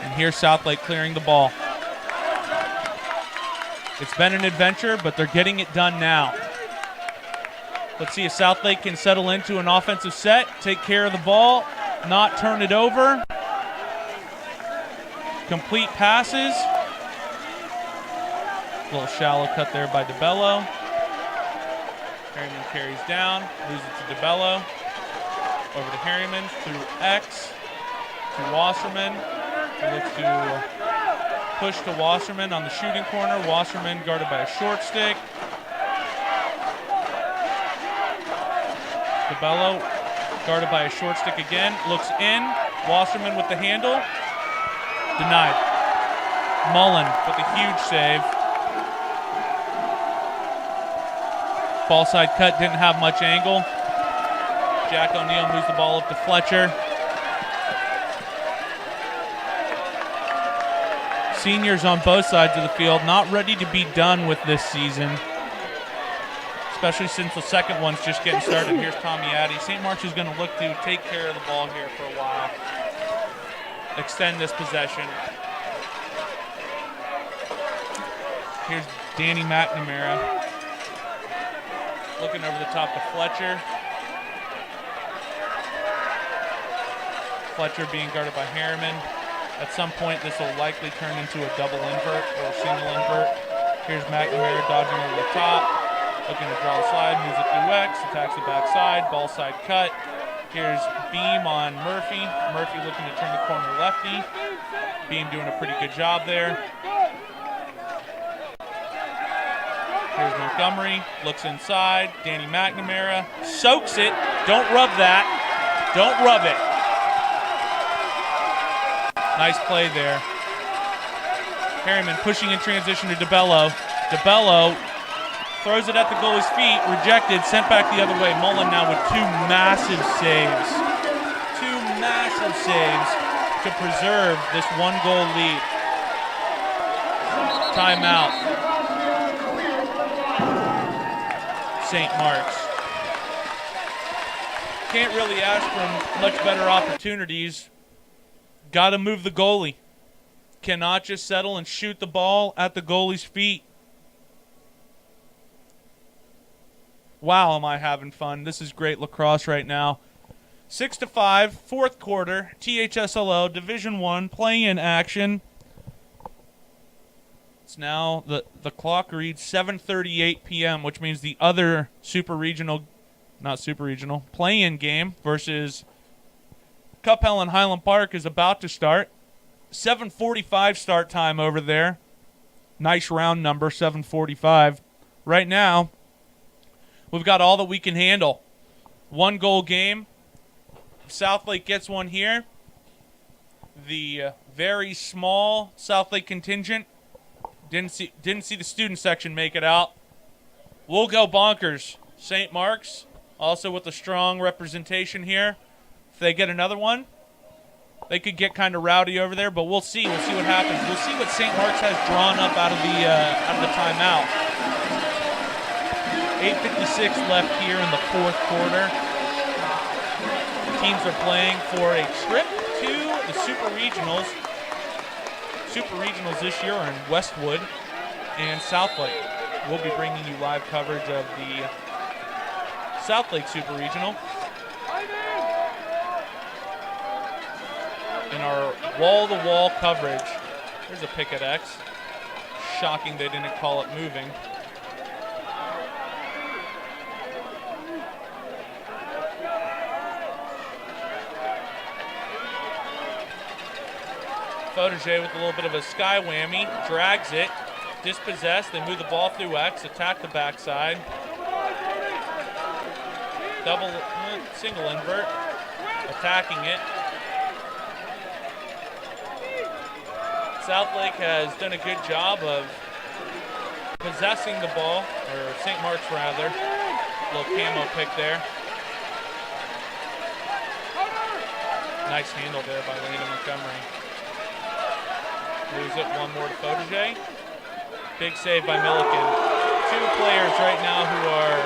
And here's Southlake clearing the ball. It's been an adventure, but they're getting it done now. Let's see if Southlake can settle into an offensive set, take care of the ball, not turn it over. Complete passes. A little shallow cut there by DeBello. Harriman carries down, loses it to DeBello. Over to Harriman through X to Wasserman. He looks to push to Wasserman on the shooting corner. Wasserman guarded by a short stick. DeBello guarded by a short stick again. Looks in. Wasserman with the handle. Denied. Mullen with a huge save. Ball side cut, didn't have much angle. Jack O'Neill moves the ball up to Fletcher. Seniors on both sides of the field, not ready to be done with this season, especially since the second one's just getting started. Here's Tommy Addy. St.Marks is going to look to take care of the ball here for a while. Extend this possession. Here's Danny McNamara. Looking over the top to Fletcher. Fletcher being guarded by Harriman. At some point, this will likely turn into a double invert or a single invert. Here's McNamara dodging over the top. Looking to draw the slide, moves it through X, attacks the backside, ball side cut. Here's Beam on Murphy. Murphy looking to turn the corner lefty. Beam doing a pretty good job there. Here's Montgomery, looks inside. Danny McNamara soaks it. Don't rub that. Don't rub it. Nice play there. Harriman pushing in transition to DeBello. DeBello throws it at the goalie's feet, rejected, sent back the other way. Mullen now with 2 massive saves. 2 massive saves to preserve this 1-goal lead. Timeout. St.Marks. Can't really ask for much better opportunities. Got to move the goalie. Cannot just settle and shoot the ball at the goalie's feet. Wow, am I having fun. This is great lacrosse right now. 6-5, fourth quarter, THSLO, Division I, play-in action. It's now, the clock reads 7:38 p.m., which means the other super regional not super regional, play-in game versus Cuphell and Highland Park is about to start. 7:45 start time over there. Nice round number, 7:45. Right now, we've got all that we can handle. 1-goal game. If Southlake gets one here, the very small Southlake contingent didn't see the student section make it out. We'll go bonkers. St.Marks also with a strong representation here. If they get another one, they could get kind of rowdy over there, but we'll see. We'll see what happens. We'll see what St.Marks has drawn up out of the timeout. 8:56 left here in the fourth quarter. Teams are playing for a trip to the Super Regionals. Super Regionals this year are in Westwood and Southlake. We'll be bringing you live coverage of the Southlake Super Regional. In our wall-to-wall coverage, there's a pick at X. Shocking they didn't call it moving. Fotogé with a little bit of a sky whammy, drags it, dispossessed, they move the ball through X, attack the backside. Single invert, attacking it. Southlake has done a good job of possessing the ball, or St. Marks rather. Little camo pick there. Nice handle there by Landon Montgomery. Moves it one more to Fotogé. Big save by Milliken. Two players right now who are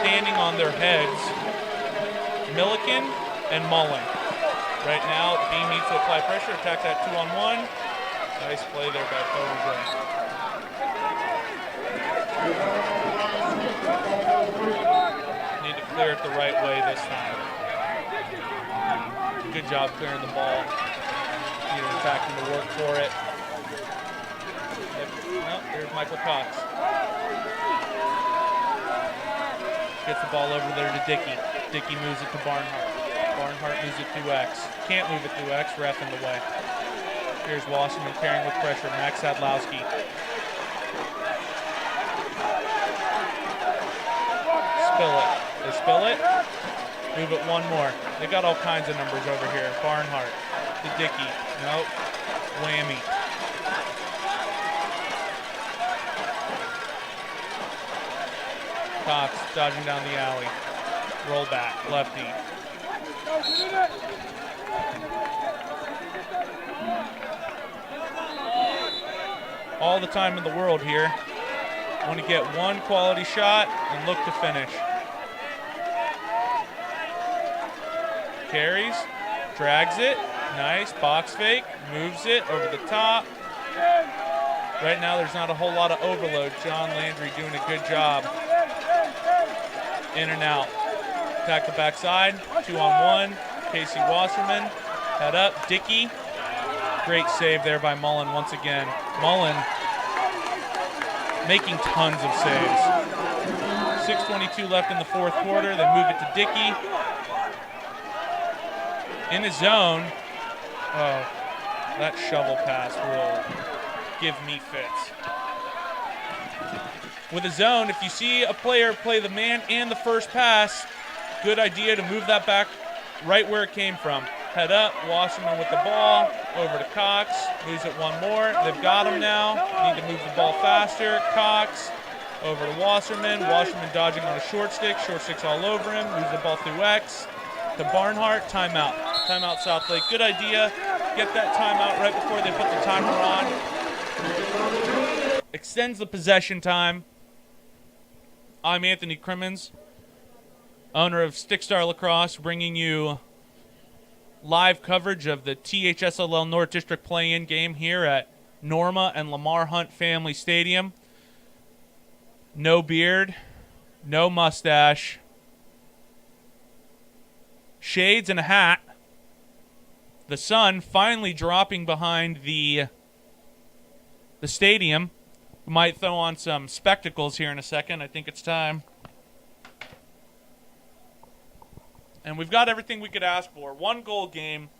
standing on their heads. Milliken and Mullen. Right now, B needs to apply pressure, attack that 2-on-1. Nice play there by Fotogé. Need to clear it the right way this time. Good job clearing the ball. Need an attacking to work for it. Well, there's Michael Cox. Gets the ball over there to Dickey. Dickey moves it to Barnhart. Barnhart moves it through X. Can't move it through X, ref in the way. Here's Wasserman carrying with pressure. Max Sadlowski. Spill it. They spill it. Move it one more. They got all kinds of numbers over here. Barnhart to Dickey. Nope. Whammy. Cox dodging down the alley. Roll back. Lefty. All the time in the world here. Want to get one quality shot and look to finish. Carries, drags it, nice, box fake, moves it over the top. Right now there's not a whole lot of overload. John Landry doing a good job. In and out. Attack the backside, 2-on-1. Casey Wasserman, head up, Dickey. Great save there by Mullen once again. Mullen making tons of saves. 6:22 left in the fourth quarter. They move it to Dickey. In his zone. Oh, that shovel pass will give me fits. With a zone, if you see a player play the man and the first pass, good idea to move that back right where it came from. Head up, Wasserman with the ball, over to Cox, moves it one more. They've got him now, need to move the ball faster. Cox, over to Wasserman. Wasserman dodging on a short stick's all over him, moves the ball through X. To Barnhart, timeout. Timeout Southlake, good idea. Get that timeout right before they put the timer on. Extends the possession time. I'm Anthony Crimmins, owner of Stickstar Lacrosse, bringing you live coverage of the THSLL North District play-in game here at Norma and Lamar Hunt Family Stadium. No beard, no mustache, shades and a hat. The sun finally dropping behind the stadium. We might throw on some spectacles here in a second. I think it's time. And we've got everything we could ask for. 1-goal game.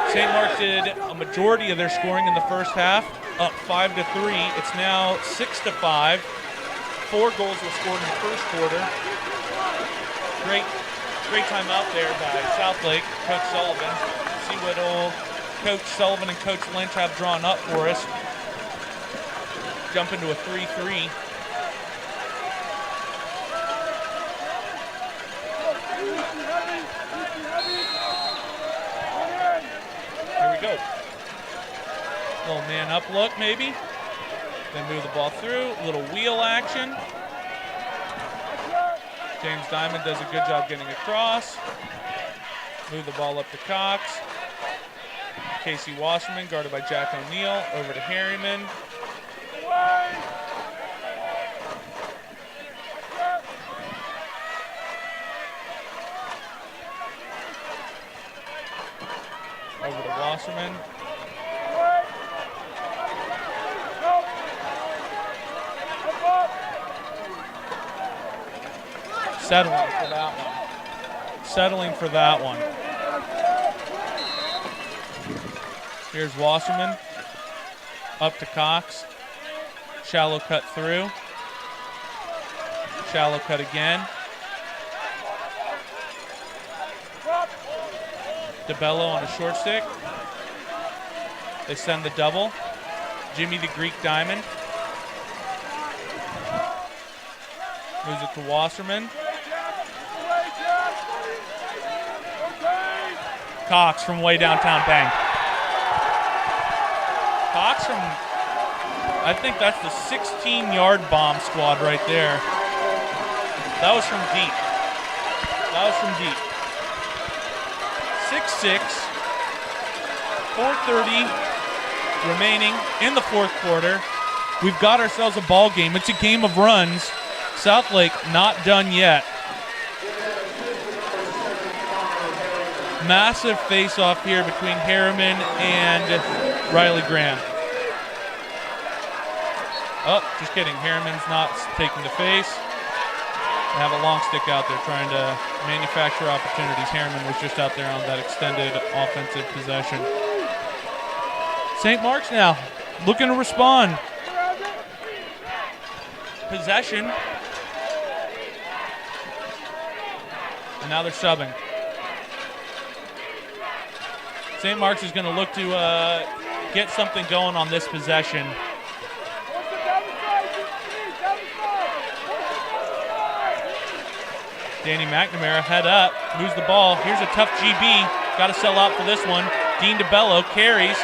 St.Marks did a majority of their scoring in the first half, up 5-3. It's now 6-5. 4 goals were scored in the first quarter. Great time out there by Southlake, Coach Sullivan. See what old Coach Sullivan and Coach Lynch have drawn up for us. Jump into a 3-3. Here we go. Little man up look maybe. Then move the ball through. Little wheel action. James Diamond does a good job getting across. Move the ball up to Cox. Casey Wasserman guarded by Jack O'Neill. Over to Harriman. Over to Wasserman. Settling for that one. Settling for that one. Here's Wasserman. Up to Cox. Shallow cut through. Shallow cut again. DeBello on a short stick. They send the double. Jimmy the Greek Diamond. Moves it to Wasserman. Cox from way downtown, bang. Cox from, I think that's the 16-yard bomb squad right there. That was from deep. That was from deep. 6-6, 4:30 remaining in the fourth quarter. We've got ourselves a ball game. It's a game of runs. Southlake not done yet. Massive face-off here between Harriman and Riley Graham. Oh, just kidding. Harriman's not taking the face. They have a long stick out there trying to manufacture opportunities. Harriman was just out there on that extended offensive possession. St.Marks now looking to respond. Possession. And now they're subbing. St.Marks is going to look to get something going on this possession. Danny McNamara head up, moves the ball. Here's a tough GB. Got to sell out for this one. Dean DeBello carries,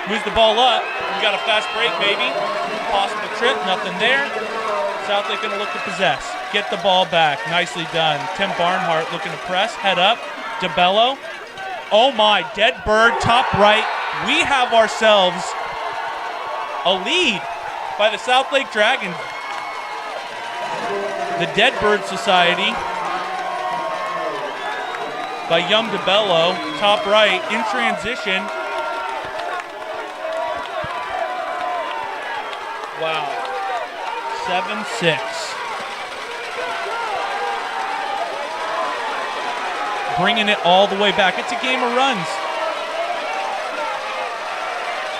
moves the ball up. We got a fast break, baby. Possible trip, nothing there. Southlake going to look to possess. Get the ball back. Nicely done. Tim Barnhart looking to press. Head up. DeBello. Oh my, dead bird, top right. We have ourselves a lead by the Southlake Dragons. The Dead Bird Society by Yum DeBello, top right, in transition. Wow, 7-6. Bringing it all the way back. It's a game of runs.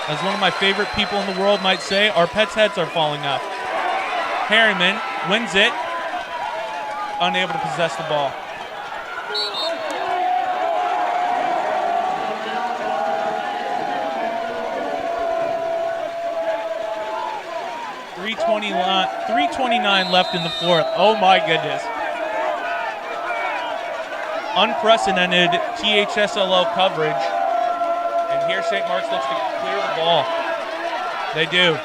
As one of my favorite people in the world might say, our pets' heads are falling off. Harriman wins it, unable to possess the ball. .329 left in the fourth. Oh my goodness. Unprecedented THSLO coverage. And here St.Marks looks to clear the ball. They do.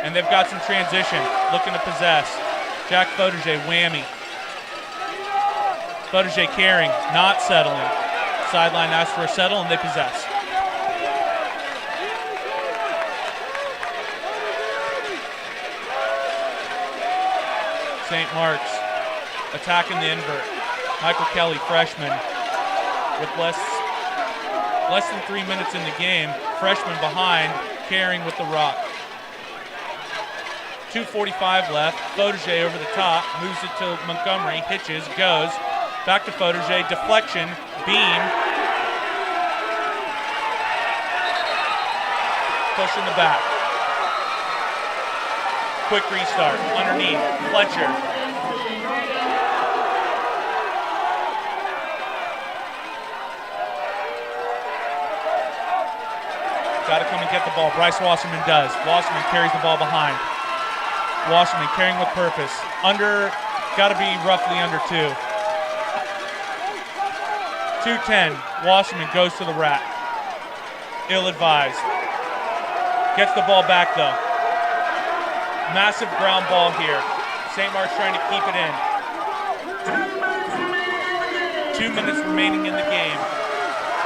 And they've got some transition. Looking to possess. Jack Foderje, whammy. Foderje carrying, not settling. Sideline asks for a settle, and they possess. St.Marks attacking the invert. Michael Kelly, freshman, with less than 3 minutes in the game. Freshman behind, carrying with the rock. 2:45 left. Fauderge over the top, moves it to Montgomery, hitches, goes. Back to Fauderge, deflection, beam. Push in the back. Quick restart, underneath, Fletcher. Got to come and get the ball. Bryce Wasserman does. Wasserman carries the ball behind. Wasserman carrying with purpose. Got to be roughly under 2. 2:10. Wasserman goes to the rack. Ill-advised. Gets the ball back though. Massive ground ball here. St.Marks trying to keep it in. 2 minutes remaining in the game.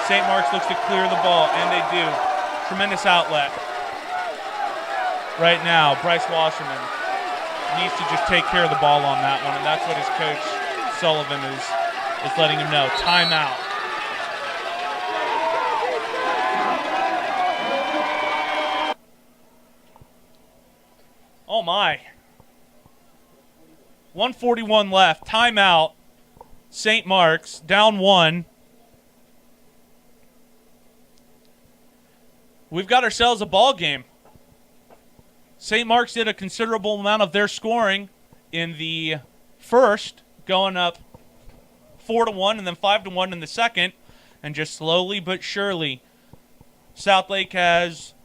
St.Marks looks to clear the ball, and they do. Tremendous outlet. Right now, Bryce Wasserman needs to just take care of the ball on that one, and that's what his coach, Sullivan, is letting him know. Timeout. Oh my. 1:41 left. Timeout. St. Marks down 1. We've got ourselves a ball game. St. Marks did a considerable amount of their scoring in the first, going up 4-1 and then 5-1 in the second, and just slowly but surely, Southlake has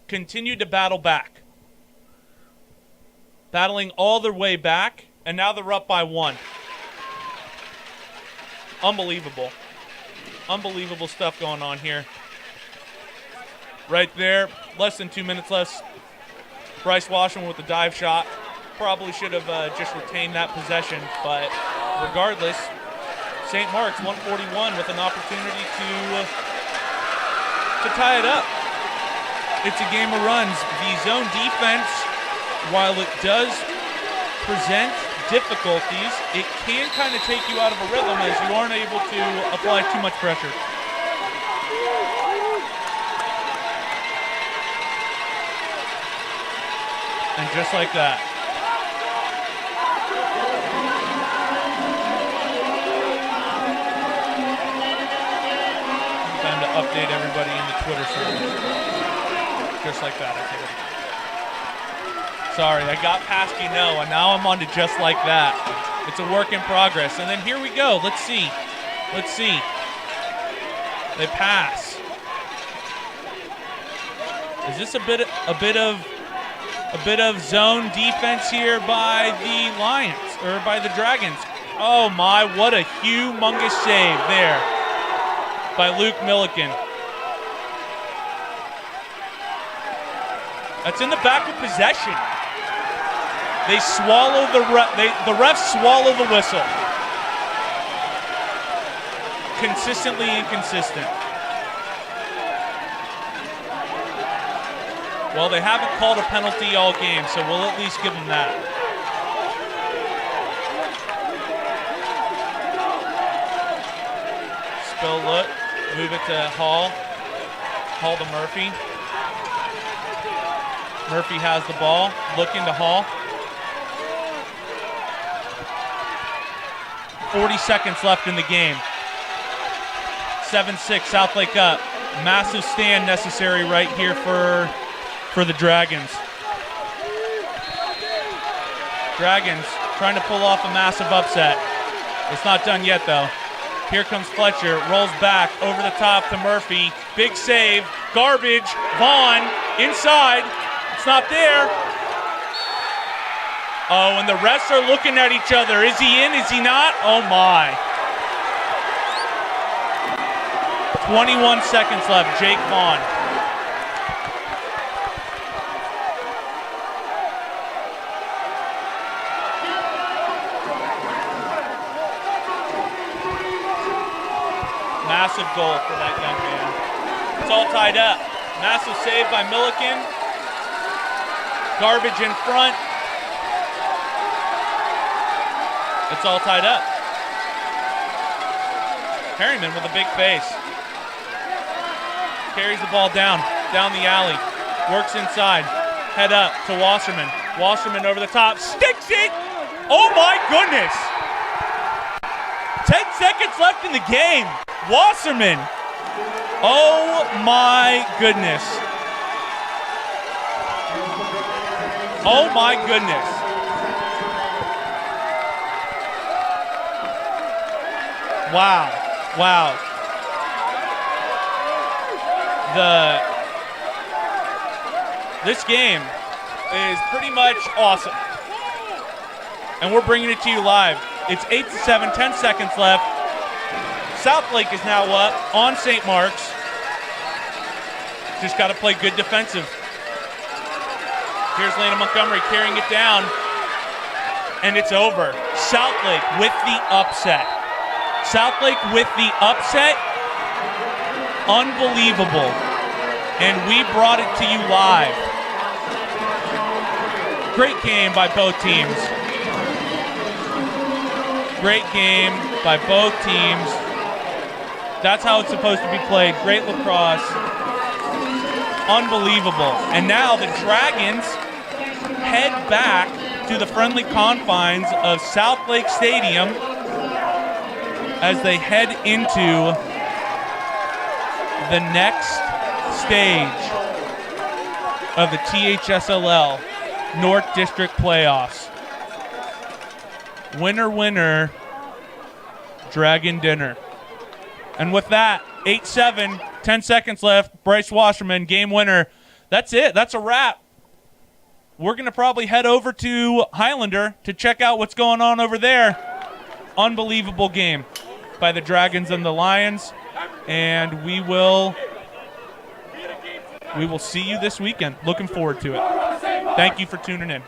continued to battle back. Battling all their way back, and now they're up by 1. Unbelievable. Unbelievable stuff going on here. Right there, less than 2 minutes left. Bryce Wasserman with the dive shot. Probably should have just retained that possession, but regardless, St. Marks 141 with an opportunity to tie it up. It's a game of runs. The zone defense, while it does present difficulties, it can kind of take you out of a rhythm as you aren't able to apply too much pressure. And just like that. Time to update everybody in the Twitter server. Just like that, I think. Sorry, I got past and now I'm on to just like that. It's a work in progress. And then here we go. Let's see. They pass. Is this a bit of zone defense here by the Lions, or by the Dragons? Oh my, what a humongous save there by Luke Milliken. That's in the back of possession. They swallow the refs swallow the whistle. Consistently inconsistent. Well, they haven't called a penalty all game, so we'll at least give them that. Spill look, move it to Hall. Hall to Murphy. Murphy has the ball, looking to Hall. 40 seconds left in the game. 7-6, Southlake up. Massive stand necessary right here for the Dragons. Dragons trying to pull off a massive upset. It's not done yet, though. Here comes Fletcher, rolls back over the top to Murphy. Big save, garbage, Vaughn inside. It's not there. Oh, and the refs are looking at each other. Is he in? Is he not? Oh, my. 21 seconds left. Jake Vaughn. Massive goal for that young man. It's all tied up. Massive save by Milliken. Garbage in front. It's all tied up. Harriman with a big face. Carries the ball down the alley. Works inside. head up to Wasserman. Wasserman over the top, sticks it. Oh my goodness. 10 seconds left in the game. Wasserman. Oh my goodness. Oh my goodness. Wow. Wow. This game is pretty much awesome. And we're bringing it to you live. It's 8-7, 10 seconds left. Southlake is now up on St. Marks. Just got to play good defensive. Here's Lana Montgomery carrying it down. And it's over. Southlake with the upset. Southlake with the upset. Unbelievable. And we brought it to you live. Great game by both teams. Great game by both teams. That's how it's supposed to be played. Great lacrosse. Unbelievable. And now the Dragons head back to the friendly confines of Southlake Stadium as they head into the next stage of the THSLL North District Playoffs. Winner, winner, Dragon dinner. And with that, 8-7, 10 seconds left. Bryce Wasserman, game winner. That's it. That's a wrap. We're going to probably head over to Highlander to check out what's going on over there. Unbelievable game by the Dragons and the Lions. And we will see you this weekend. Looking forward to it. Thank you for tuning in.